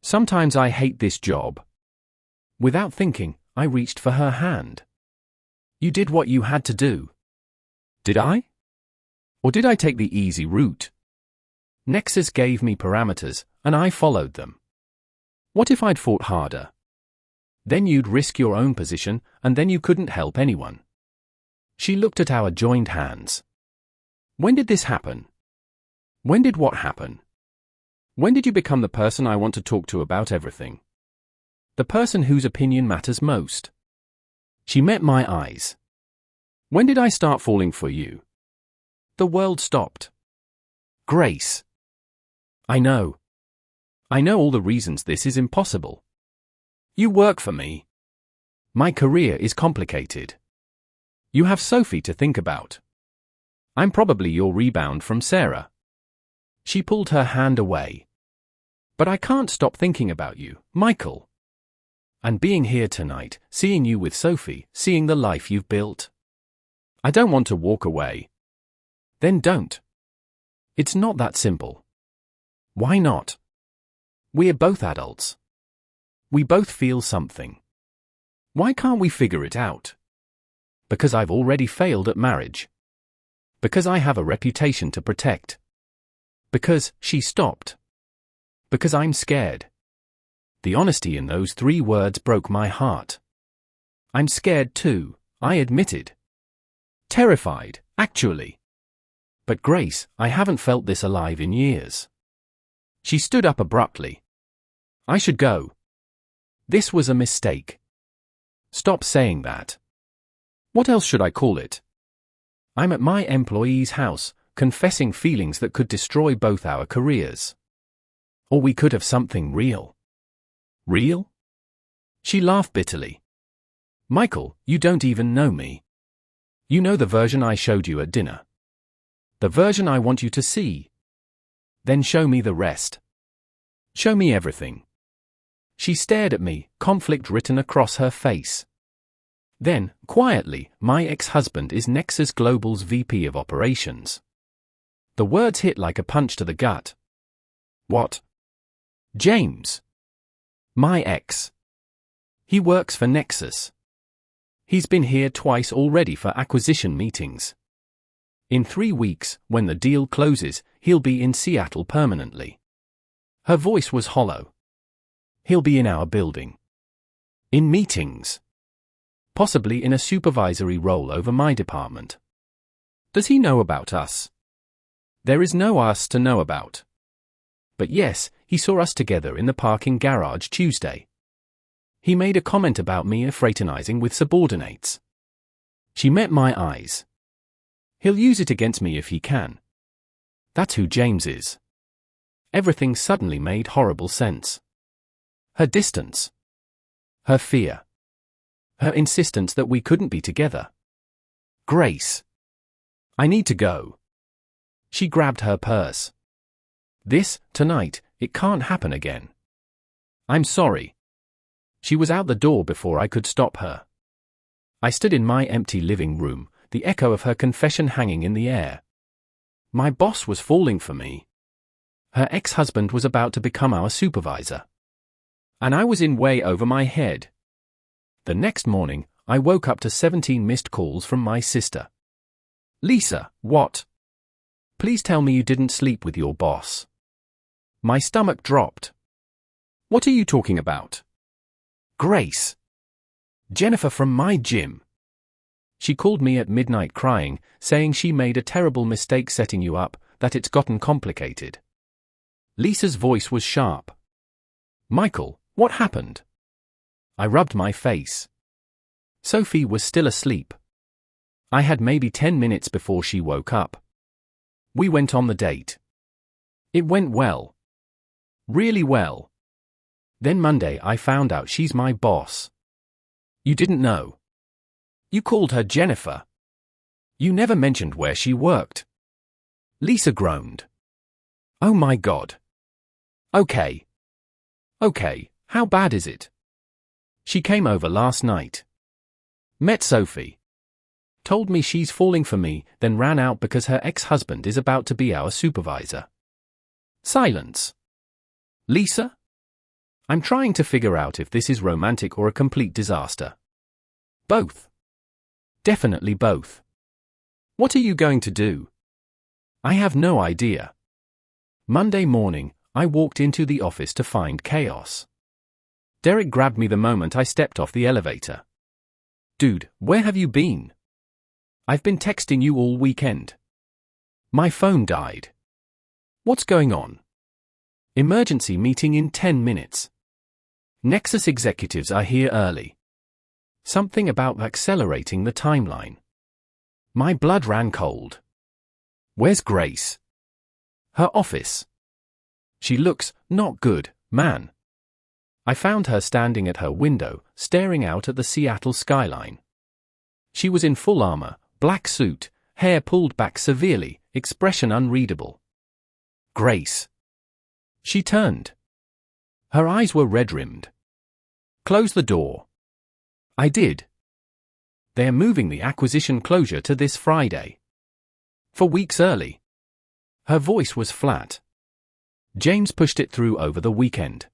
Sometimes I hate this job. Without thinking, I reached for her hand. You did what you had to do. Did I? Or did I take the easy route? Nexus gave me parameters, and I followed them. What if I'd fought harder? Then you'd risk your own position, and then you couldn't help anyone. She looked at our joined hands. When did this happen? When did what happen? When did you become the person I want to talk to about everything? The person whose opinion matters most. She met my eyes. When did I start falling for you? The world stopped. Grace. I know. I know all the reasons this is impossible. You work for me. My career is complicated. You have Sophie to think about. I'm probably your rebound from Sarah. She pulled her hand away. But I can't stop thinking about you, Michael. And being here tonight, seeing you with Sophie, seeing the life you've built. I don't want to walk away. Then don't. It's not that simple. Why not? We're both adults. We both feel something. Why can't we figure it out? Because I've already failed at marriage. Because I have a reputation to protect. Because she stopped. Because I'm scared. The honesty in those 3 words broke my heart. I'm scared too, I admitted. Terrified, actually. But Grace, I haven't felt this alive in years. She stood up abruptly. I should go. This was a mistake. Stop saying that. What else should I call it? I'm at my employee's house, confessing feelings that could destroy both our careers. Or we could have something real. Real? She laughed bitterly. Michael, you don't even know me. You know the version I showed you at dinner. The version I want you to see. Then show me the rest. Show me everything. She stared at me, conflict written across her face. Then, quietly, my ex-husband is Nexus Global's VP of Operations. The words hit like a punch to the gut. What? James. My ex. He works for Nexus. He's been here twice already for acquisition meetings. In 3 weeks, when the deal closes, he'll be in Seattle permanently. Her voice was hollow. He'll be in our building. In meetings. Possibly in a supervisory role over my department. Does he know about us? There is no us to know about. But yes, he saw us together in the parking garage Tuesday. He made a comment about me fraternizing with subordinates. She met my eyes. He'll use it against me if he can. That's who James is. Everything suddenly made horrible sense. Her distance. Her fear. Her insistence that we couldn't be together. Grace. I need to go. She grabbed her purse. Tonight, it can't happen again. I'm sorry. She was out the door before I could stop her. I stood in my empty living room, the echo of her confession hanging in the air. My boss was falling for me. Her ex-husband was about to become our supervisor. And I was in way over my head. The next morning, I woke up to 17 missed calls from my sister. Lisa, what? Please tell me you didn't sleep with your boss. My stomach dropped. What are you talking about? Grace. Jennifer from my gym. She called me at midnight crying, saying she made a terrible mistake setting you up, that it's gotten complicated. Lisa's voice was sharp. Michael, what happened? I rubbed my face. Sophie was still asleep. I had maybe 10 minutes before she woke up. We went on the date. It went well. Really well. Then Monday I found out she's my boss. You didn't know. You called her Jennifer. You never mentioned where she worked. Lisa groaned. Oh my God. Okay. Okay, how bad is it? She came over last night. Met Sophie. Told me she's falling for me, then ran out because her ex-husband is about to be our supervisor. Silence. Lisa? I'm trying to figure out if this is romantic or a complete disaster. Both. Definitely both. What are you going to do? I have no idea. Monday morning, I walked into the office to find chaos. Derek grabbed me the moment I stepped off the elevator. Dude, where have you been? I've been texting you all weekend. My phone died. What's going on? Emergency meeting in 10 minutes. Nexus executives are here early. Something about accelerating the timeline. My blood ran cold. Where's Grace? Her office. She looks not good, man. I found her standing at her window, staring out at the Seattle skyline. She was in full armor, black suit, hair pulled back severely, expression unreadable. Grace. She turned. Her eyes were red-rimmed. Close the door. I did. They're moving the acquisition closure to this Friday. For weeks early. Her voice was flat. James pushed it through over the weekend.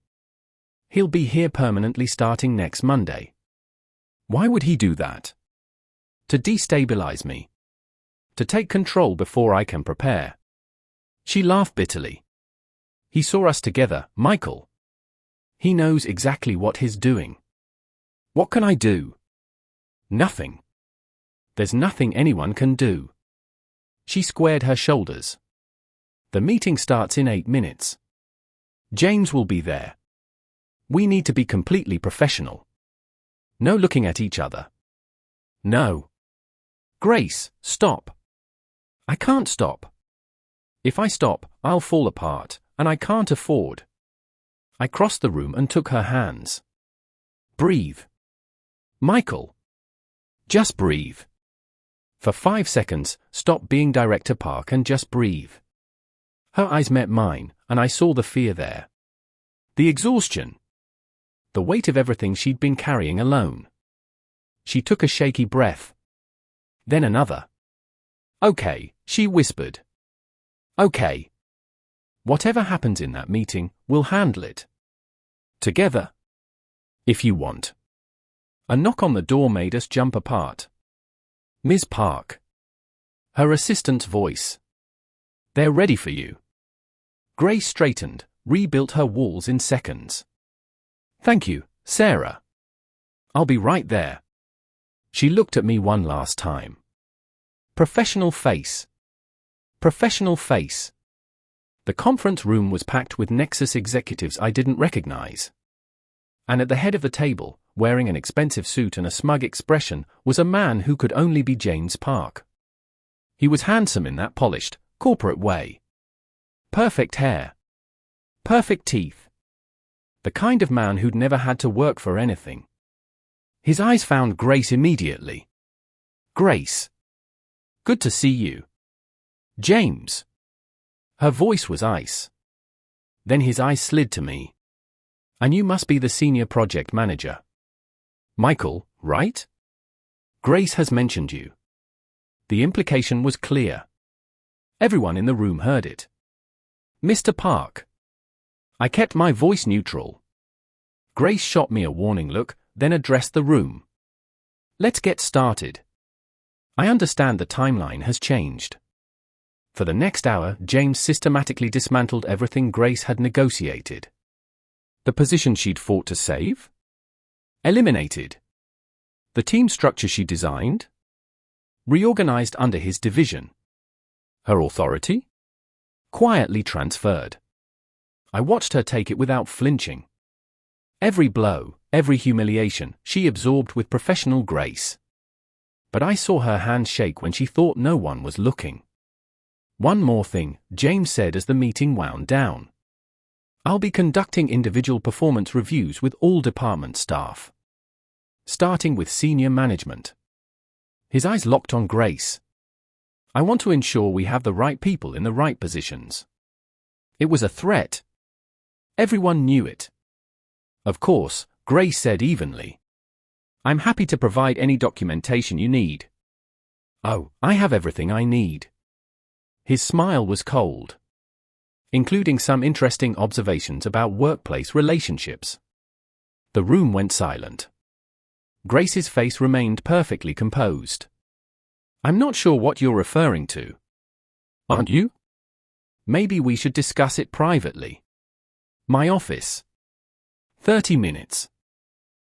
He'll be here permanently starting next Monday. Why would he do that? To destabilize me. To take control before I can prepare. She laughed bitterly. He saw us together, Michael. He knows exactly what he's doing. What can I do? Nothing. There's nothing anyone can do. She squared her shoulders. The meeting starts in 8 minutes. James will be there. We need to be completely professional. No looking at each other. No. Grace, stop. I can't stop. If I stop, I'll fall apart, and I can't afford. I crossed the room and took her hands. Breathe. Michael. Just breathe. For 5 seconds, stop being Director Park and just breathe. Her eyes met mine, and I saw the fear there. The exhaustion. The weight of everything she'd been carrying alone. She took a shaky breath. Then another. Okay, she whispered. Okay. Whatever happens in that meeting, we'll handle it. Together. If you want. A knock on the door made us jump apart. Ms. Park. Her assistant's voice. They're ready for you. Grace straightened, rebuilt her walls in seconds. Thank you, Sarah. I'll be right there. She looked at me one last time. Professional face. Professional face. The conference room was packed with Nexus executives I didn't recognize. And at the head of the table, wearing an expensive suit and a smug expression, was a man who could only be James Park. He was handsome in that polished, corporate way. Perfect hair. Perfect teeth. The kind of man who'd never had to work for anything. His eyes found Grace immediately. Grace. Good to see you. James. Her voice was ice. Then his eyes slid to me. And you must be the senior project manager. Michael, right? Grace has mentioned you. The implication was clear. Everyone in the room heard it. Mr. Park. I kept my voice neutral. Grace shot me a warning look, then addressed the room. Let's get started. I understand the timeline has changed. For the next hour, James systematically dismantled everything Grace had negotiated. The position she'd fought to save? Eliminated. The team structure she designed? Reorganized under his division. Her authority? Quietly transferred. I watched her take it without flinching. Every blow, every humiliation, she absorbed with professional grace. But I saw her hand shake when she thought no one was looking. One more thing, James said as the meeting wound down. I'll be conducting individual performance reviews with all department staff. Starting with senior management. His eyes locked on Grace. I want to ensure we have the right people in the right positions. It was a threat. Everyone knew it. Of course, Grace said evenly. I'm happy to provide any documentation you need. Oh, I have everything I need. His smile was cold. Including some interesting observations about workplace relationships. The room went silent. Grace's face remained perfectly composed. I'm not sure what you're referring to. Aren't you? Maybe we should discuss it privately. My office. 30 minutes.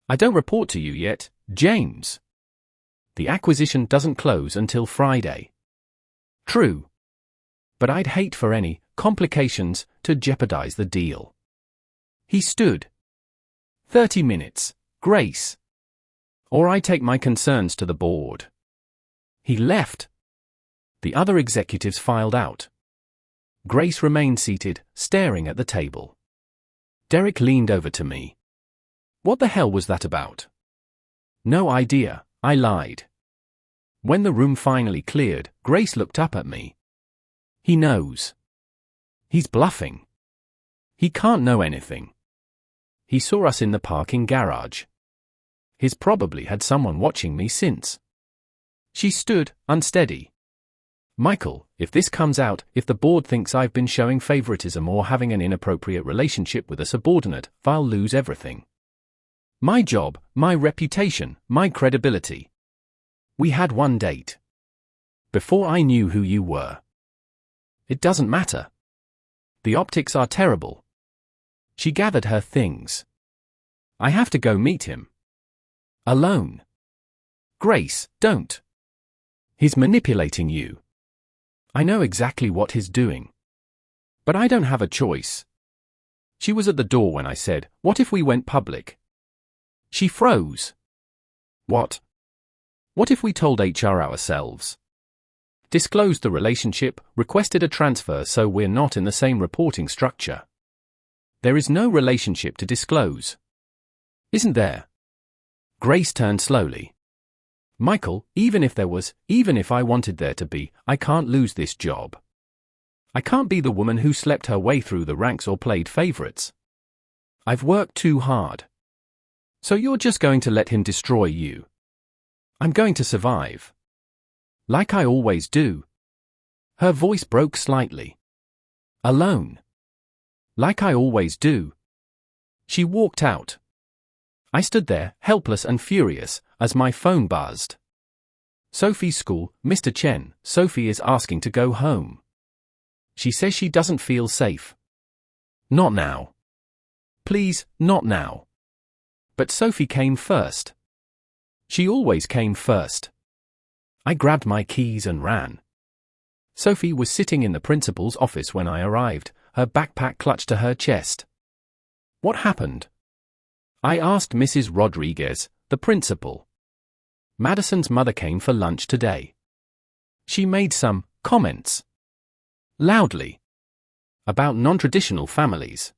I don't report to you yet, James. The acquisition doesn't close until Friday. True. But I'd hate for any complications to jeopardize the deal. He stood. 30 minutes, Grace. Or I take my concerns to the board. He left. The other executives filed out. Grace remained seated, staring at the table. Derek leaned over to me. What the hell was that about? No idea, I lied. When the room finally cleared, Grace looked up at me. He knows. He's bluffing. He can't know anything. He saw us in the parking garage. He's probably had someone watching me since. She stood, unsteady. Michael, if this comes out, if the board thinks I've been showing favoritism or having an inappropriate relationship with a subordinate, I'll lose everything. My job, my reputation, my credibility. We had one date. Before I knew who you were. It doesn't matter. The optics are terrible. She gathered her things. I have to go meet him. Alone. Grace, don't. He's manipulating you. I know exactly what he's doing. But I don't have a choice. She was at the door when I said, "What if we went public?" She froze. What? What if we told HR ourselves? Disclosed the relationship, requested a transfer so we're not in the same reporting structure. There is no relationship to disclose. Isn't there? Grace turned slowly. Michael, even if there was, even if I wanted there to be, I can't lose this job. I can't be the woman who slept her way through the ranks or played favorites. I've worked too hard. So you're just going to let him destroy you? I'm going to survive. Like I always do. Her voice broke slightly. Alone. Like I always do. She walked out. I stood there, helpless and furious, as my phone buzzed. Sophie's school, Mr. Chen, Sophie is asking to go home. She says she doesn't feel safe. Not now. Please, not now. But Sophie came first. She always came first. I grabbed my keys and ran. Sophie was sitting in the principal's office when I arrived, her backpack clutched to her chest. What happened? I asked Mrs. Rodriguez, the principal. Madison's mother came for lunch today. She made some comments. Loudly. About non-traditional families.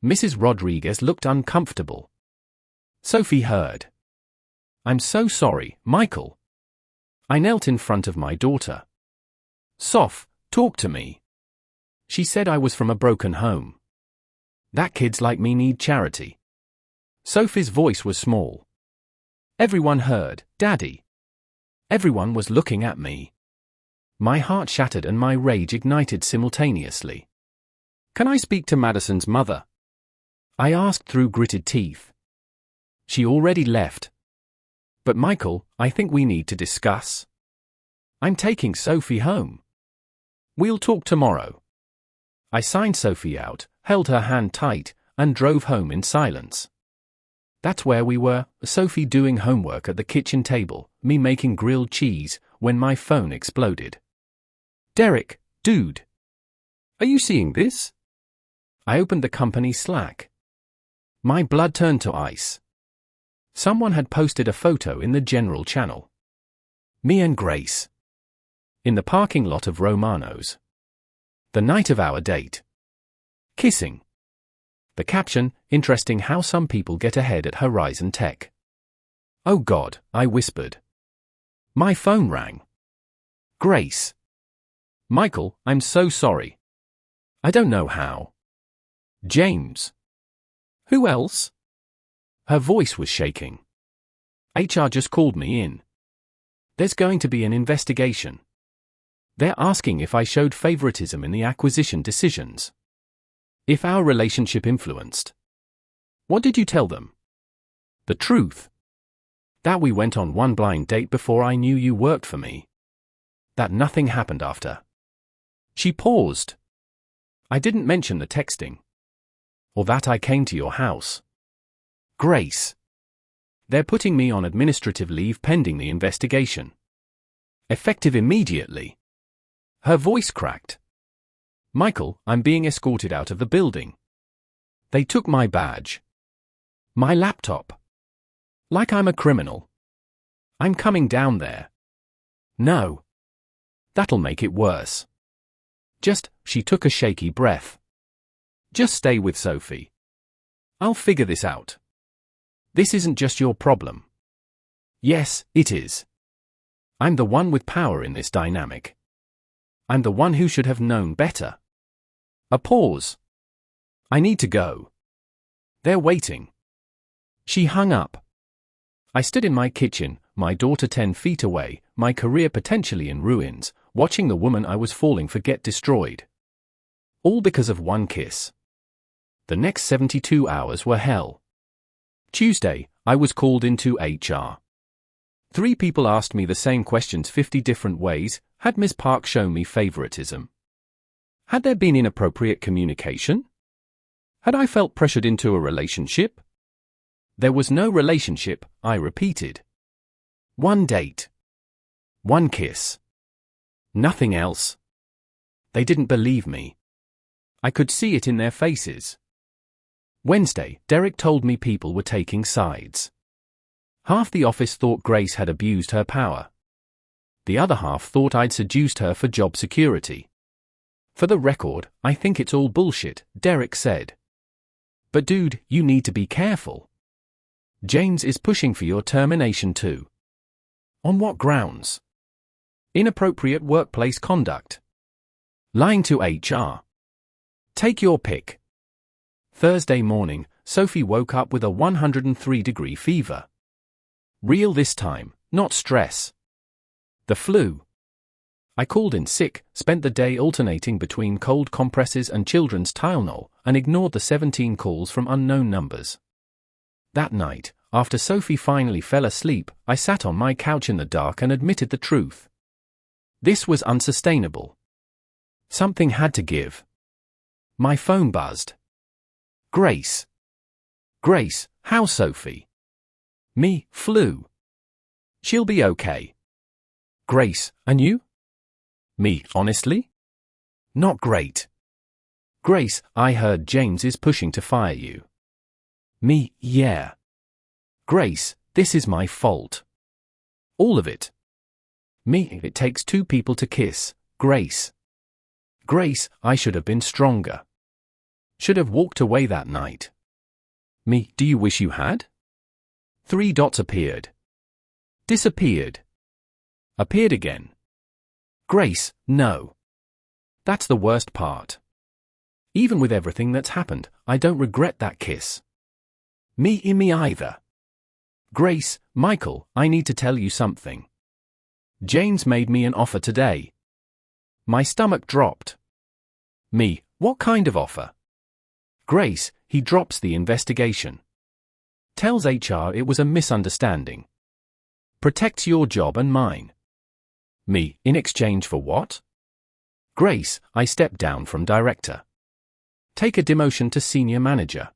Mrs. Rodriguez looked uncomfortable. Sophie heard. I'm so sorry, Michael. I knelt in front of my daughter. Soph, talk to me. She said I was from a broken home. That kids like me need charity. Sophie's voice was small. Everyone heard, Daddy. Everyone was looking at me. My heart shattered and my rage ignited simultaneously. Can I speak to Madison's mother? I asked through gritted teeth. She already left. But Michael, I think we need to discuss. I'm taking Sophie home. We'll talk tomorrow. I signed Sophie out, held her hand tight, and drove home in silence. That's where we were, Sophie doing homework at the kitchen table, me making grilled cheese, when my phone exploded. Derek, dude. Are you seeing this? I opened the company Slack. My blood turned to ice. Someone had posted a photo in the general channel. Me and Grace. In the parking lot of Romano's. The night of our date. Kissing. The caption, interesting how some people get ahead at Horizon Tech. Oh God, I whispered. My phone rang. Grace. Michael, I'm so sorry. I don't know how. James. Who else? Her voice was shaking. HR just called me in. There's going to be an investigation. They're asking if I showed favoritism in the acquisition decisions. If our relationship influenced. What did you tell them? The truth. That we went on one blind date before I knew you worked for me. That nothing happened after. She paused. I didn't mention the texting. Or that I came to your house. Grace. They're putting me on administrative leave pending the investigation. Effective immediately. Her voice cracked. Michael, I'm being escorted out of the building. They took my badge. My laptop. Like I'm a criminal. I'm coming down there. No. That'll make it worse. She took a shaky breath. Just stay with Sophie. I'll figure this out. This isn't just your problem. Yes, it is. I'm the one with power in this dynamic. I'm the one who should have known better. A pause. I need to go. They're waiting. She hung up. I stood in my kitchen, my daughter 10 feet away, my career potentially in ruins, watching the woman I was falling for get destroyed. All because of one kiss. The next 72 hours were hell. Tuesday, I was called into HR. 3 people asked me the same questions 50 different ways. Had Ms. Park shown me favoritism? Had there been inappropriate communication? Had I felt pressured into a relationship? There was no relationship, I repeated. One date. One kiss. Nothing else. They didn't believe me. I could see it in their faces. Wednesday, Derek told me people were taking sides. Half the office thought Grace had abused her power. The other half thought I'd seduced her for job security. For the record, I think it's all bullshit, Derek said. But dude, you need to be careful. James is pushing for your termination too. On what grounds? Inappropriate workplace conduct. Lying to HR. Take your pick. Thursday morning, Sophie woke up with a 103-degree fever. Real this time, not stress. The flu. I called in sick, spent the day alternating between cold compresses and children's Tylenol, and ignored the 17 calls from unknown numbers. That night, after Sophie finally fell asleep, I sat on my couch in the dark and admitted the truth. This was unsustainable. Something had to give. My phone buzzed. Grace. Grace, how Sophie? Me, flu. She'll be okay. Grace, and you? Me, honestly? Not great. Grace, I heard James is pushing to fire you. Me, yeah. Grace, this is my fault. All of it. Me, it takes 2 people to kiss, Grace. Grace, I should have been stronger. Should have walked away that night. Me, do you wish you had? 3 dots appeared. Disappeared. Appeared again. Grace, no. That's the worst part. Even with everything that's happened, I don't regret that kiss. Me either. Grace, Michael, I need to tell you something. James made me an offer today. My stomach dropped. Me, what kind of offer? Grace, he drops the investigation. Tells HR it was a misunderstanding. Protects your job and mine. Me, in exchange for what? Grace, I step down from director. Take a demotion to senior manager.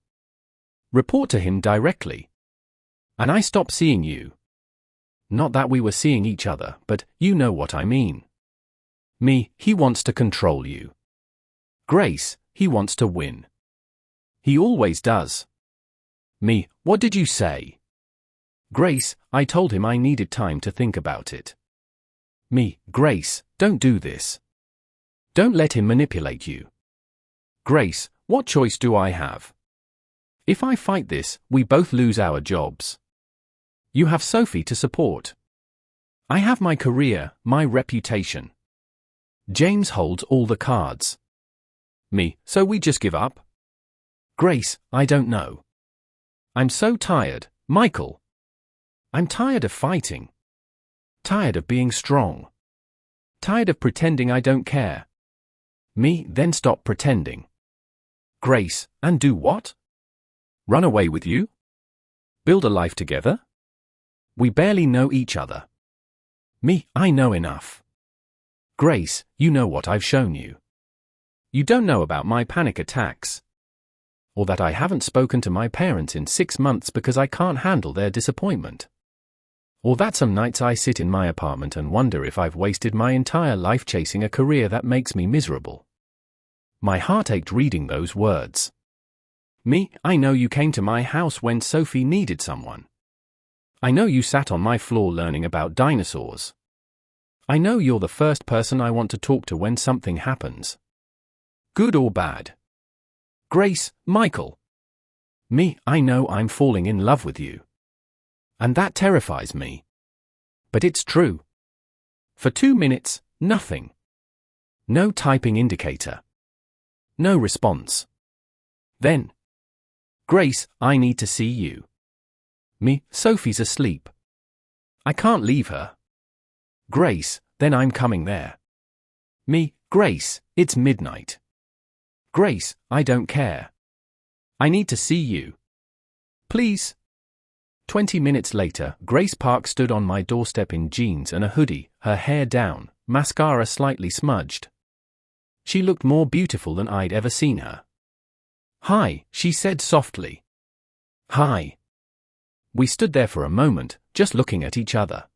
Report to him directly. And I stop seeing you. Not that we were seeing each other, but you know what I mean. Me, he wants to control you. Grace, he wants to win. He always does. Me, what did you say? Grace, I told him I needed time to think about it. Me, Grace, don't do this. Don't let him manipulate you. Grace, what choice do I have? If I fight this, we both lose our jobs. You have Sophie to support. I have my career, my reputation. James holds all the cards. Me, so we just give up? Grace, I don't know. I'm so tired, Michael. I'm tired of fighting. Tired of being strong. Tired of pretending I don't care. Me, then stop pretending. Grace, and do what? Run away with you? Build a life together? We barely know each other. Me, I know enough. Grace, you know what I've shown you. You don't know about my panic attacks. Or that I haven't spoken to my parents in 6 months because I can't handle their disappointment. Or that some nights I sit in my apartment and wonder if I've wasted my entire life chasing a career that makes me miserable. My heart ached reading those words. Me, I know you came to my house when Sophie needed someone. I know you sat on my floor learning about dinosaurs. I know you're the first person I want to talk to when something happens. Good or bad. Grace, Michael. Me, I know I'm falling in love with you. And that terrifies me. But it's true. For 2 minutes, nothing. No typing indicator. No response. Then. Grace, I need to see you. Me, Sophie's asleep. I can't leave her. Grace, then I'm coming there. Me, Grace, it's midnight. Grace, I don't care. I need to see you. Please. 20 minutes later, Grace Park stood on my doorstep in jeans and a hoodie, her hair down, mascara slightly smudged. She looked more beautiful than I'd ever seen her. Hi, she said softly. Hi. We stood there for a moment, just looking at each other.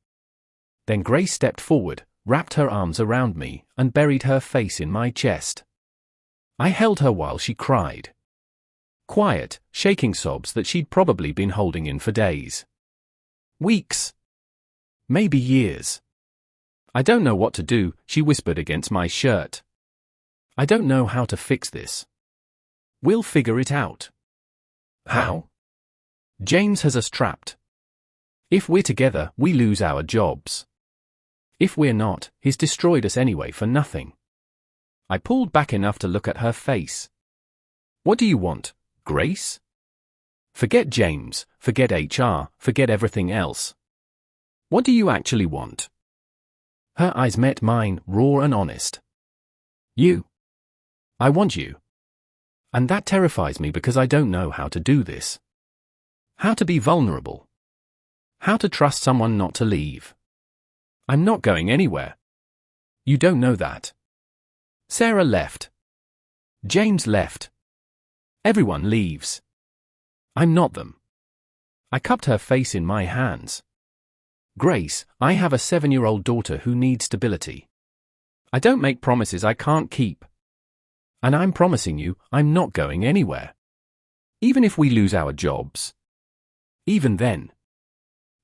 Then Grace stepped forward, wrapped her arms around me, and buried her face in my chest. I held her while she cried. Quiet, shaking sobs that she'd probably been holding in for days. Weeks. Maybe years. I don't know what to do, she whispered against my shirt. I don't know how to fix this. We'll figure it out. How? James has us trapped. If we're together, we lose our jobs. If we're not, he's destroyed us anyway for nothing. I pulled back enough to look at her face. What do you want, Grace? Forget James, forget HR, forget everything else. What do you actually want? Her eyes met mine, raw and honest. You. I want you. And that terrifies me because I don't know how to do this. How to be vulnerable. How to trust someone not to leave. I'm not going anywhere. You don't know that. Sarah left. James left. Everyone leaves. I'm not them. I cupped her face in my hands. Grace, I have a 7-year-old daughter who needs stability. I don't make promises I can't keep. And I'm promising you, I'm not going anywhere. Even if we lose our jobs. Even then.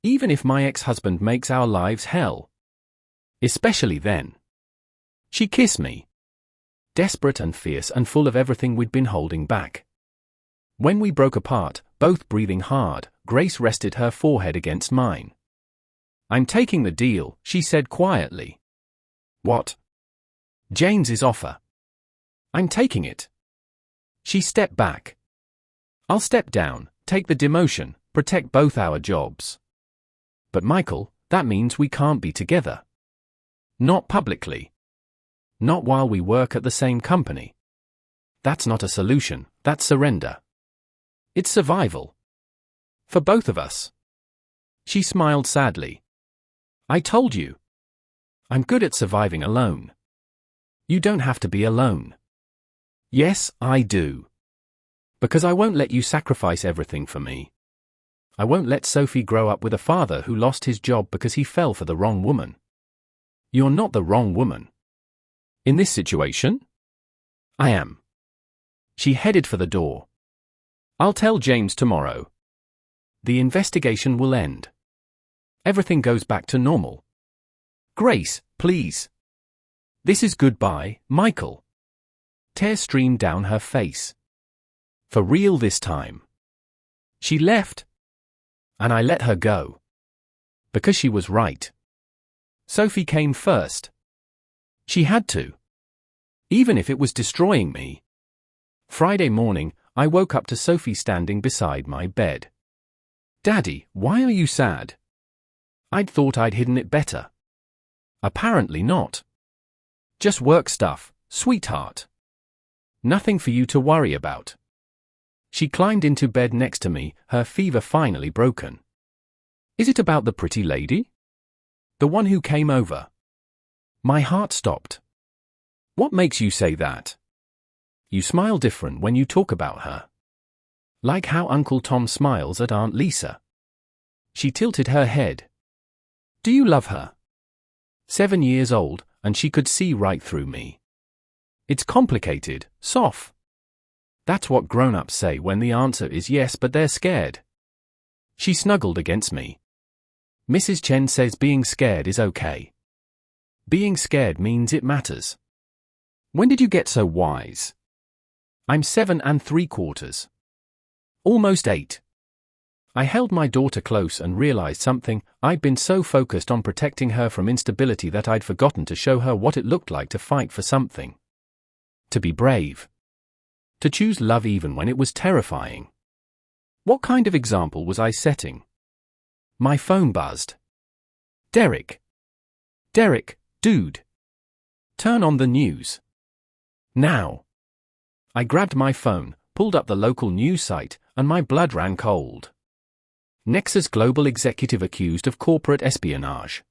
Even if my ex-husband makes our lives hell. Especially then. She kissed me. Desperate and fierce and full of everything we'd been holding back. When we broke apart, both breathing hard, Grace rested her forehead against mine. I'm taking the deal, she said quietly. What? James's offer. I'm taking it. She stepped back. I'll step down, take the demotion, protect both our jobs. But Michael, that means we can't be together. Not publicly. Not while we work at the same company. That's not a solution, that's surrender. It's survival. For both of us. She smiled sadly. I told you. I'm good at surviving alone. You don't have to be alone. Yes, I do. Because I won't let you sacrifice everything for me. I won't let Sophie grow up with a father who lost his job because he fell for the wrong woman. You're not the wrong woman. In this situation? I am. She headed for the door. I'll tell James tomorrow. The investigation will end. Everything goes back to normal. Grace, please. This is goodbye, Michael. Tears streamed down her face. For real this time. She left. And I let her go. Because she was right. Sophie came first. She had to. Even if it was destroying me. Friday morning, I woke up to Sophie standing beside my bed. Daddy, why are you sad? I'd thought I'd hidden it better. Apparently not. Just work stuff, sweetheart. Nothing for you to worry about. She climbed into bed next to me, her fever finally broken. Is it about the pretty lady? The one who came over? My heart stopped. What makes you say that? You smile different when you talk about her. Like how Uncle Tom smiles at Aunt Lisa. She tilted her head. Do you love her? 7 years old, and she could see right through me. It's complicated, Soph. That's what grown-ups say when the answer is yes but they're scared. She snuggled against me. Mrs. Chen says being scared is okay. Being scared means it matters. When did you get so wise? I'm 7 3/4. Almost 8. I held my daughter close and realized something. I'd been so focused on protecting her from instability that I'd forgotten to show her what it looked like to fight for something. To be brave. To choose love even when it was terrifying. What kind of example was I setting? My phone buzzed. Derek. Derek, dude. Turn on the news. Now. I grabbed my phone, pulled up the local news site, and my blood ran cold. Nexus Global executive accused of corporate espionage.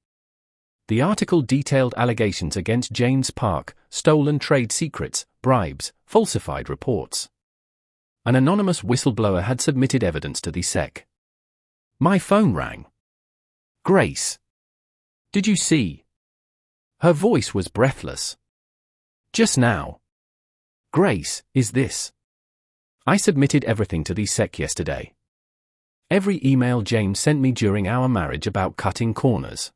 The article detailed allegations against James Park, stolen trade secrets, bribes, falsified reports. An anonymous whistleblower had submitted evidence to the SEC. My phone rang. Grace. Did you see? Her voice was breathless. Just now. Grace, is this? I submitted everything to the SEC yesterday. Every email James sent me during our marriage about cutting corners.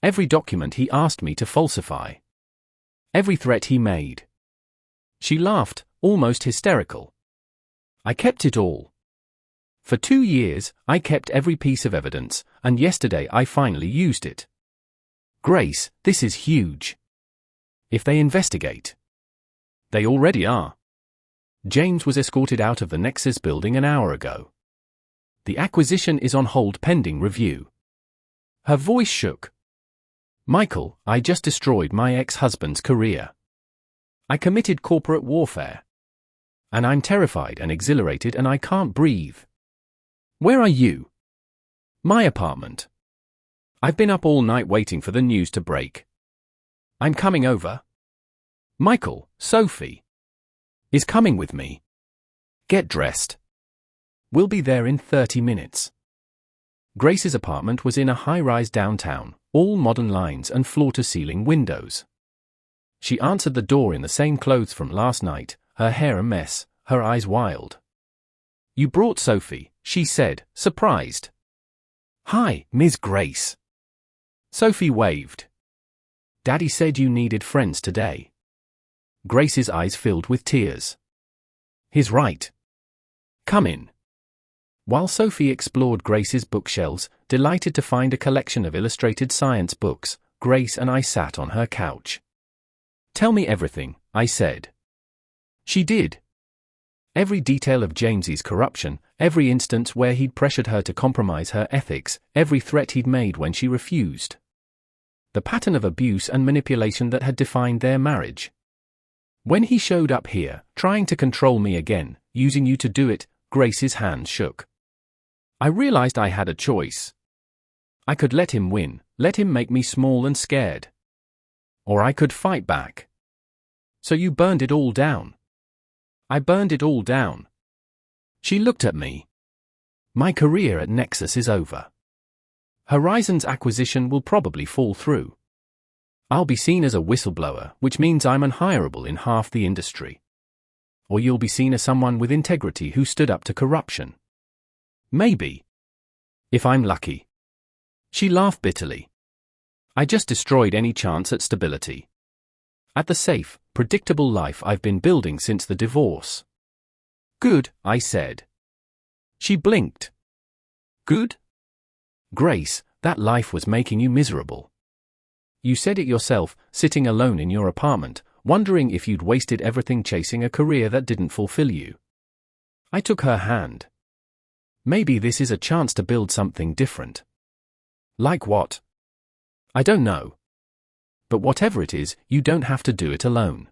Every document he asked me to falsify. Every threat he made. She laughed, almost hysterical. I kept it all. For 2 years, I kept every piece of evidence, and yesterday I finally used it. Grace, this is huge. If they investigate. They already are. James was escorted out of the Nexus building an hour ago. The acquisition is on hold pending review. Her voice shook. Michael, I just destroyed my ex-husband's career. I committed corporate warfare. And I'm terrified and exhilarated and I can't breathe. Where are you? My apartment. I've been up all night waiting for the news to break. I'm coming over. Michael, Sophie is coming with me. Get dressed. We'll be there in 30 minutes. Grace's apartment was in a high-rise downtown, all modern lines and floor-to-ceiling windows. She answered the door in the same clothes from last night, her hair a mess, her eyes wild. You brought Sophie, she said, surprised. Hi, Ms. Grace. Sophie waved. Daddy said you needed friends today. Grace's eyes filled with tears. He's right. Come in. While Sophie explored Grace's bookshelves, delighted to find a collection of illustrated science books, Grace and I sat on her couch. Tell me everything, I said. She did. Every detail of James's corruption, every instance where he'd pressured her to compromise her ethics, every threat he'd made when she refused. The pattern of abuse and manipulation that had defined their marriage. When he showed up here, trying to control me again, using you to do it, Grace's hand shook. I realized I had a choice. I could let him win, let him make me small and scared. Or I could fight back. So you burned it all down. I burned it all down. She looked at me. My career at Nexus is over. Horizon's acquisition will probably fall through. I'll be seen as a whistleblower, which means I'm unhireable in half the industry. Or you'll be seen as someone with integrity who stood up to corruption. Maybe. If I'm lucky. She laughed bitterly. I just destroyed any chance at stability. At the safe, predictable life I've been building since the divorce. Good, I said. She blinked. Good? Grace, that life was making you miserable. You said it yourself, sitting alone in your apartment, wondering if you'd wasted everything chasing a career that didn't fulfill you. I took her hand. Maybe this is a chance to build something different. Like what? I don't know. But whatever it is, you don't have to do it alone.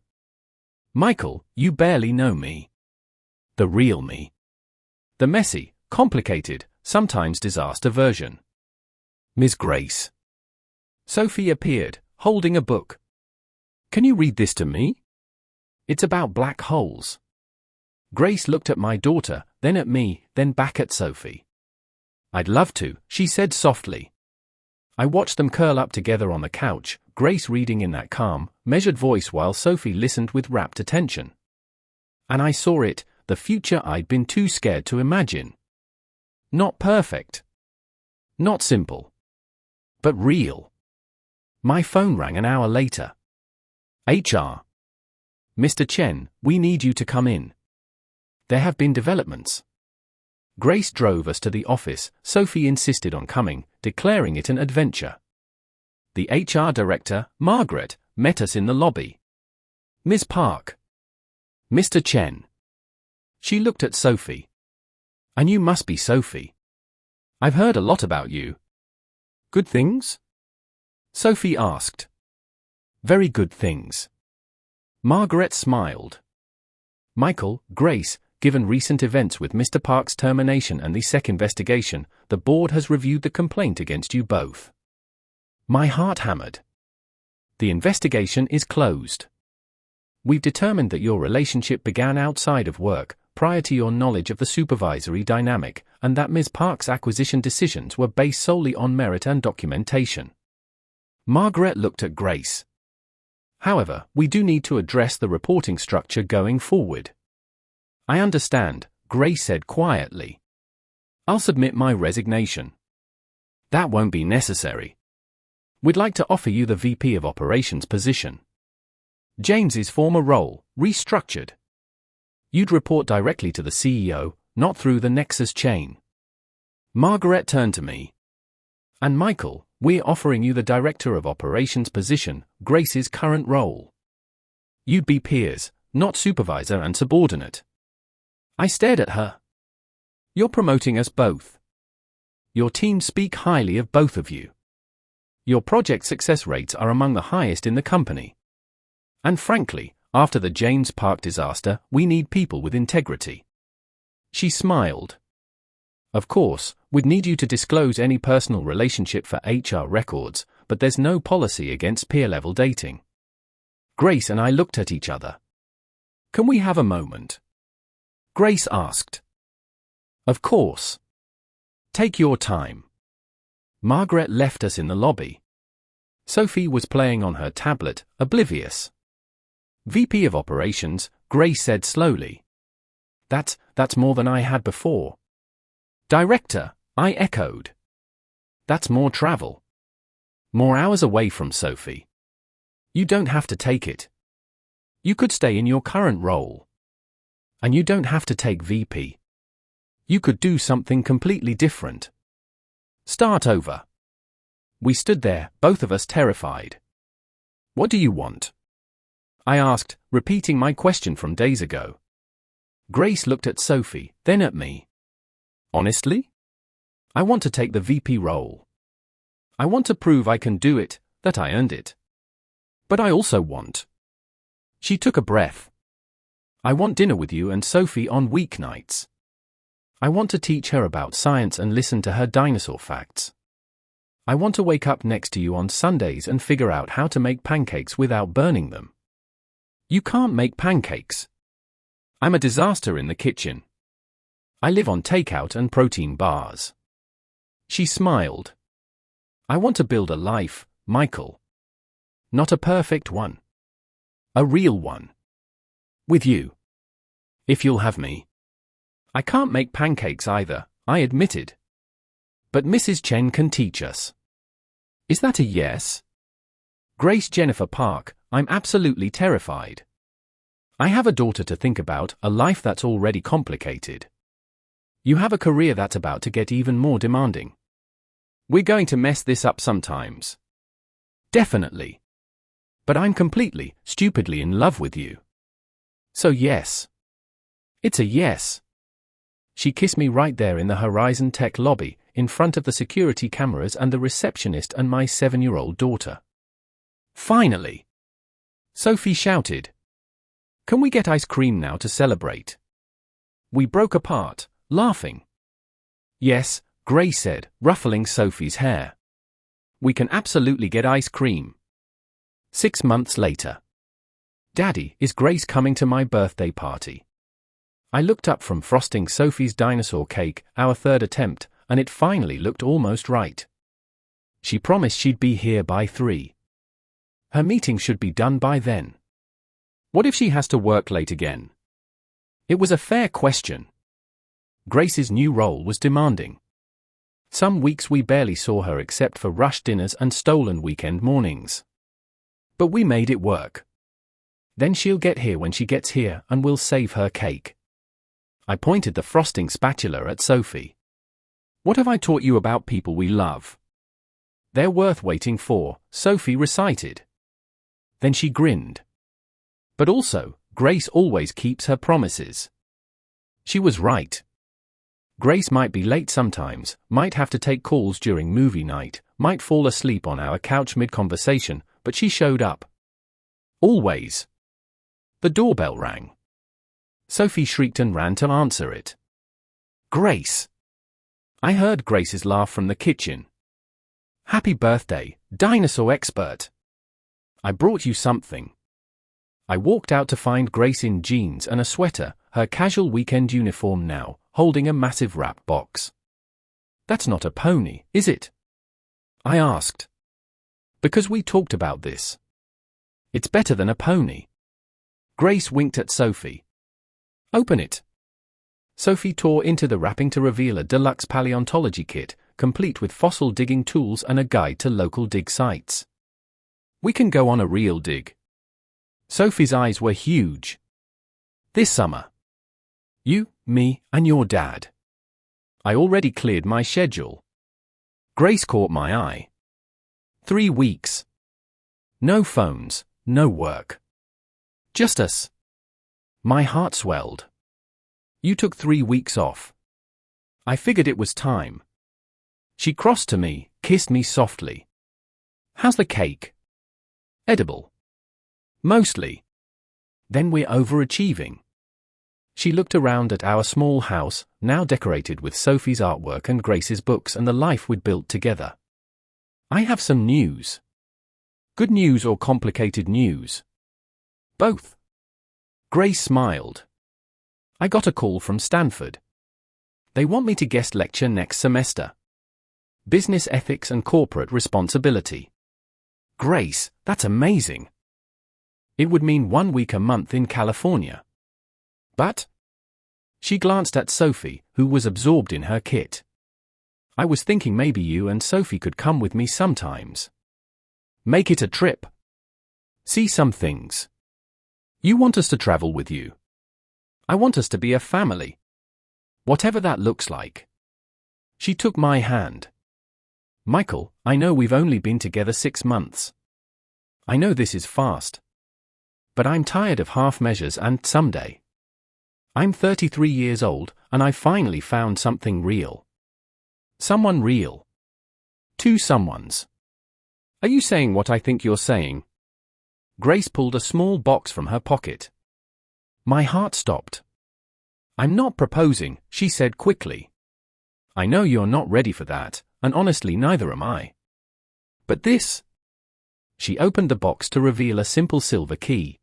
Michael, you barely know me. The real me. The messy, complicated, sometimes disaster version. Ms. Grace. Sophie appeared, holding a book. Can you read this to me? It's about black holes. Grace looked at my daughter, then at me, then back at Sophie. I'd love to, she said softly. I watched them curl up together on the couch, Grace reading in that calm, measured voice while Sophie listened with rapt attention. And I saw it, the future I'd been too scared to imagine. Not perfect. Not simple. But real. My phone rang an hour later. HR. Mr. Chen, we need you to come in. There have been developments. Grace drove us to the office, Sophie insisted on coming, declaring it an adventure. The HR director, Margaret, met us in the lobby. Ms. Park. Mr. Chen. She looked at Sophie. And you must be Sophie. I've heard a lot about you. Good things? Sophie asked. Very good things. Margaret smiled. Michael, Grace, given recent events with Mr. Park's termination and the SEC investigation, the board has reviewed the complaint against you both. My heart hammered. The investigation is closed. We've determined that your relationship began outside of work, prior to your knowledge of the supervisory dynamic, and that Ms. Park's acquisition decisions were based solely on merit and documentation. Margaret looked at Grace. However, we do need to address the reporting structure going forward. I understand, Grace said quietly. I'll submit my resignation. That won't be necessary. We'd like to offer you the VP of Operations position. James's former role, restructured. You'd report directly to the CEO, not through the Nexus chain. Margaret turned to me. And Michael, we're offering you the Director of Operations position, Grace's current role. You'd be peers, not supervisor and subordinate. I stared at her. You're promoting us both. Your teams speak highly of both of you. Your project success rates are among the highest in the company. And frankly, after the James Park disaster, we need people with integrity. She smiled. Of course, we'd need you to disclose any personal relationship for HR records, but there's no policy against peer-level dating. Grace and I looked at each other. Can we have a moment? Grace asked. Of course. Take your time. Margaret left us in the lobby. Sophie was playing on her tablet, oblivious. VP of Operations, Grace said slowly. That's more than I had before. Director, I echoed. That's more travel. More hours away from Sophie. You don't have to take it. You could stay in your current role. And you don't have to take VP. You could do something completely different. Start over. We stood there, both of us terrified. What do you want? I asked, repeating my question from days ago. Grace looked at Sophie, then at me. Honestly? I want to take the VP role. I want to prove I can do it, that I earned it. But I also want. She took a breath. I want dinner with you and Sophie on weeknights. I want to teach her about science and listen to her dinosaur facts. I want to wake up next to you on Sundays and figure out how to make pancakes without burning them. You can't make pancakes. I'm a disaster in the kitchen. I live on takeout and protein bars. She smiled. I want to build a life, Michael. Not a perfect one. A real one. With you. If you'll have me. I can't make pancakes either, I admitted. But Mrs. Chen can teach us. Is that a yes? Grace Jennifer Park, I'm absolutely terrified. I have a daughter to think about, a life that's already complicated. You have a career that's about to get even more demanding. We're going to mess this up sometimes. Definitely. But I'm completely, stupidly in love with you. So yes. It's a yes. She kissed me right there in the Horizon Tech lobby, in front of the security cameras and the receptionist and my 7-year-old daughter. Finally! Sophie shouted. Can we get ice cream now to celebrate? We broke apart, laughing. Yes, Grace said, ruffling Sophie's hair. We can absolutely get ice cream. 6 months later. Daddy, is Grace coming to my birthday party? I looked up from frosting Sophie's dinosaur cake, our third attempt, and it finally looked almost right. She promised she'd be here by 3. Her meeting should be done by then. What if she has to work late again? It was a fair question. Grace's new role was demanding. Some weeks we barely saw her except for rushed dinners and stolen weekend mornings. But we made it work. Then she'll get here when she gets here and we'll save her cake. I pointed the frosting spatula at Sophie. What have I taught you about people we love? They're worth waiting for, Sophie recited. Then she grinned. But also, Grace always keeps her promises. She was right. Grace might be late sometimes, might have to take calls during movie night, might fall asleep on our couch mid-conversation, but she showed up. Always. The doorbell rang. Sophie shrieked and ran to answer it. Grace! I heard Grace's laugh from the kitchen. Happy birthday, dinosaur expert! I brought you something. I walked out to find Grace in jeans and a sweater, her casual weekend uniform now, holding a massive wrap box. That's not a pony, is it? I asked. Because we talked about this. It's better than a pony. Grace winked at Sophie. Open it. Sophie tore into the wrapping to reveal a deluxe paleontology kit, complete with fossil digging tools and a guide to local dig sites. We can go on a real dig. Sophie's eyes were huge. This summer. You, me, and your dad. I already cleared my schedule. Grace caught my eye. 3 weeks. No phones, no work. Just us. My heart swelled. You took 3 weeks off. I figured it was time. She crossed to me, kissed me softly. How's the cake? Edible. Mostly. Then we're overachieving. She looked around at our small house, now decorated with Sophie's artwork and Grace's books and the life we'd built together. I have some news. Good news or complicated news? Both. Grace smiled. I got a call from Stanford. They want me to guest lecture next semester. Business ethics and corporate responsibility. Grace, that's amazing. It would mean 1 week a month in California. But? She glanced at Sophie, who was absorbed in her kit. I was thinking maybe you and Sophie could come with me sometimes. Make it a trip. See some things. You want us to travel with you. I want us to be a family. Whatever that looks like. She took my hand. Michael, I know we've only been together 6 months. I know this is fast. But I'm tired of half measures and someday. I'm 33 years old, and I finally found something real. Someone real. 2 someones. Are you saying what I think you're saying? Grace pulled a small box from her pocket. My heart stopped. I'm not proposing, she said quickly. I know you're not ready for that, and honestly neither am I. But this? She opened the box to reveal a simple silver key.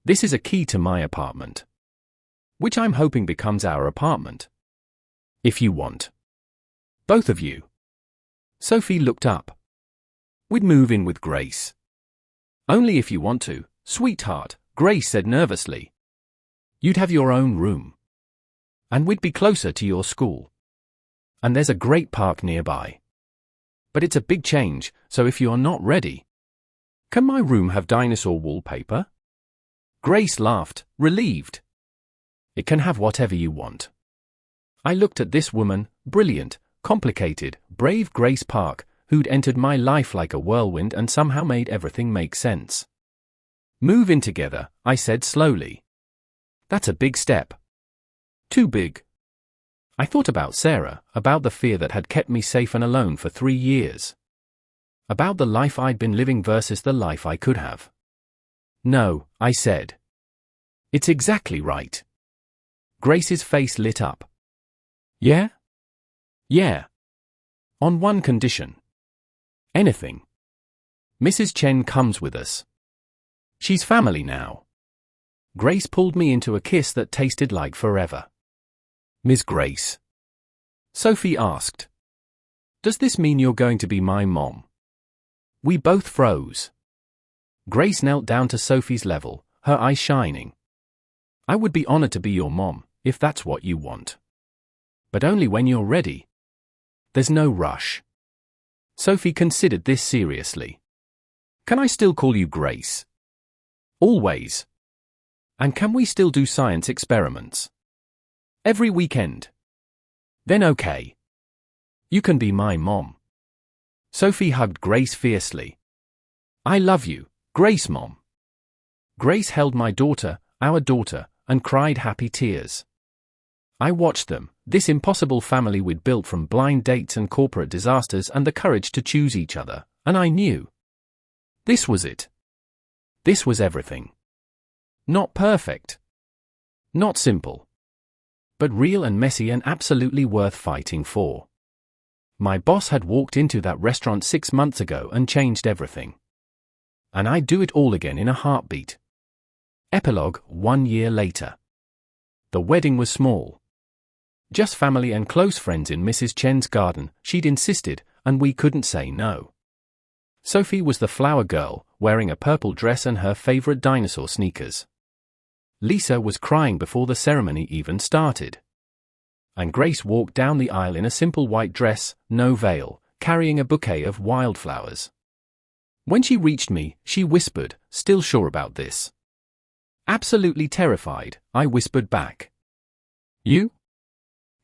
This is a key to my apartment. Which I'm hoping becomes our apartment. If you want. Both of you. Sophie looked up. We'd move in with Grace. Only if you want to, sweetheart, Grace said nervously. You'd have your own room. And we'd be closer to your school. And there's a great park nearby. But it's a big change, so if you're not ready. Can my room have dinosaur wallpaper? Grace laughed, relieved. It can have whatever you want. I looked at this woman, brilliant, complicated, brave Grace Park, who'd entered my life like a whirlwind and somehow made everything make sense. Move in together, I said slowly. That's a big step. Too big. I thought about Sarah, about the fear that had kept me safe and alone for 3 years. About the life I'd been living versus the life I could have. No, I said. It's exactly right. Grace's face lit up. Yeah? Yeah. On one condition. Anything. Mrs. Chen comes with us. She's family now. Grace pulled me into a kiss that tasted like forever. Miss Grace. Sophie asked. Does this mean you're going to be my mom? We both froze. Grace knelt down to Sophie's level, her eyes shining. I would be honored to be your mom, if that's what you want. But only when you're ready. There's no rush. Sophie considered this seriously. Can I still call you Grace? Always. And can we still do science experiments? Every weekend. Then okay. You can be my mom. Sophie hugged Grace fiercely. I love you, Grace Mom. Grace held my daughter, our daughter, and cried happy tears. I watched them, this impossible family we'd built from blind dates and corporate disasters and the courage to choose each other, and I knew. This was it. This was everything. Not perfect. Not simple. But real and messy and absolutely worth fighting for. My boss had walked into that restaurant 6 months ago and changed everything. And I'd do it all again in a heartbeat. Epilogue, 1 year later. The wedding was small. Just family and close friends in Mrs. Chen's garden, she'd insisted, and we couldn't say no. Sophie was the flower girl, wearing a purple dress and her favorite dinosaur sneakers. Lisa was crying before the ceremony even started. And Grace walked down the aisle in a simple white dress, no veil, carrying a bouquet of wildflowers. When she reached me, she whispered, still sure about this. Absolutely terrified, I whispered back. You?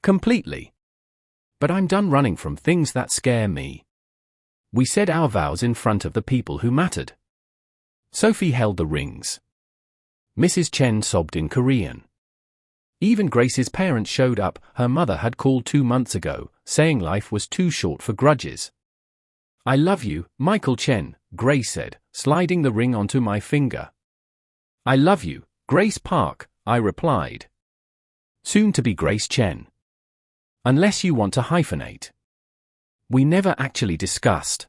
Completely. But I'm done running from things that scare me. We said our vows in front of the people who mattered. Sophie held the rings. Mrs. Chen sobbed in Korean. Even Grace's parents showed up. Her mother had called 2 months ago, saying life was too short for grudges. I love you, Michael Chen, Grace said, sliding the ring onto my finger. I love you, Grace Park, I replied. Soon to be Grace Chen. Unless you want to hyphenate. We never actually discussed.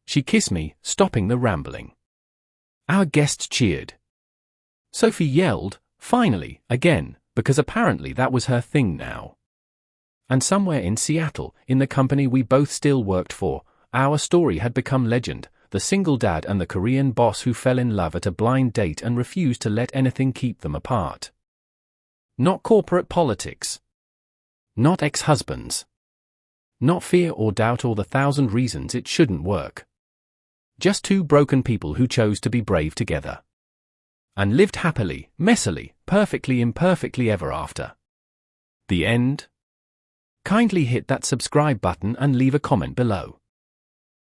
She kissed me, stopping the rambling. Our guests cheered. Sophie yelled, finally, again, because apparently that was her thing now. And somewhere in Seattle, in the company we both still worked for, our story had become legend, the single dad and the Korean boss who fell in love at a blind date and refused to let anything keep them apart. Not corporate politics. Not ex-husbands. Not fear or doubt or the 1,000 reasons it shouldn't work. Just two broken people who chose to be brave together. And lived happily, messily, perfectly imperfectly ever after. The end? Kindly hit that subscribe button and leave a comment below.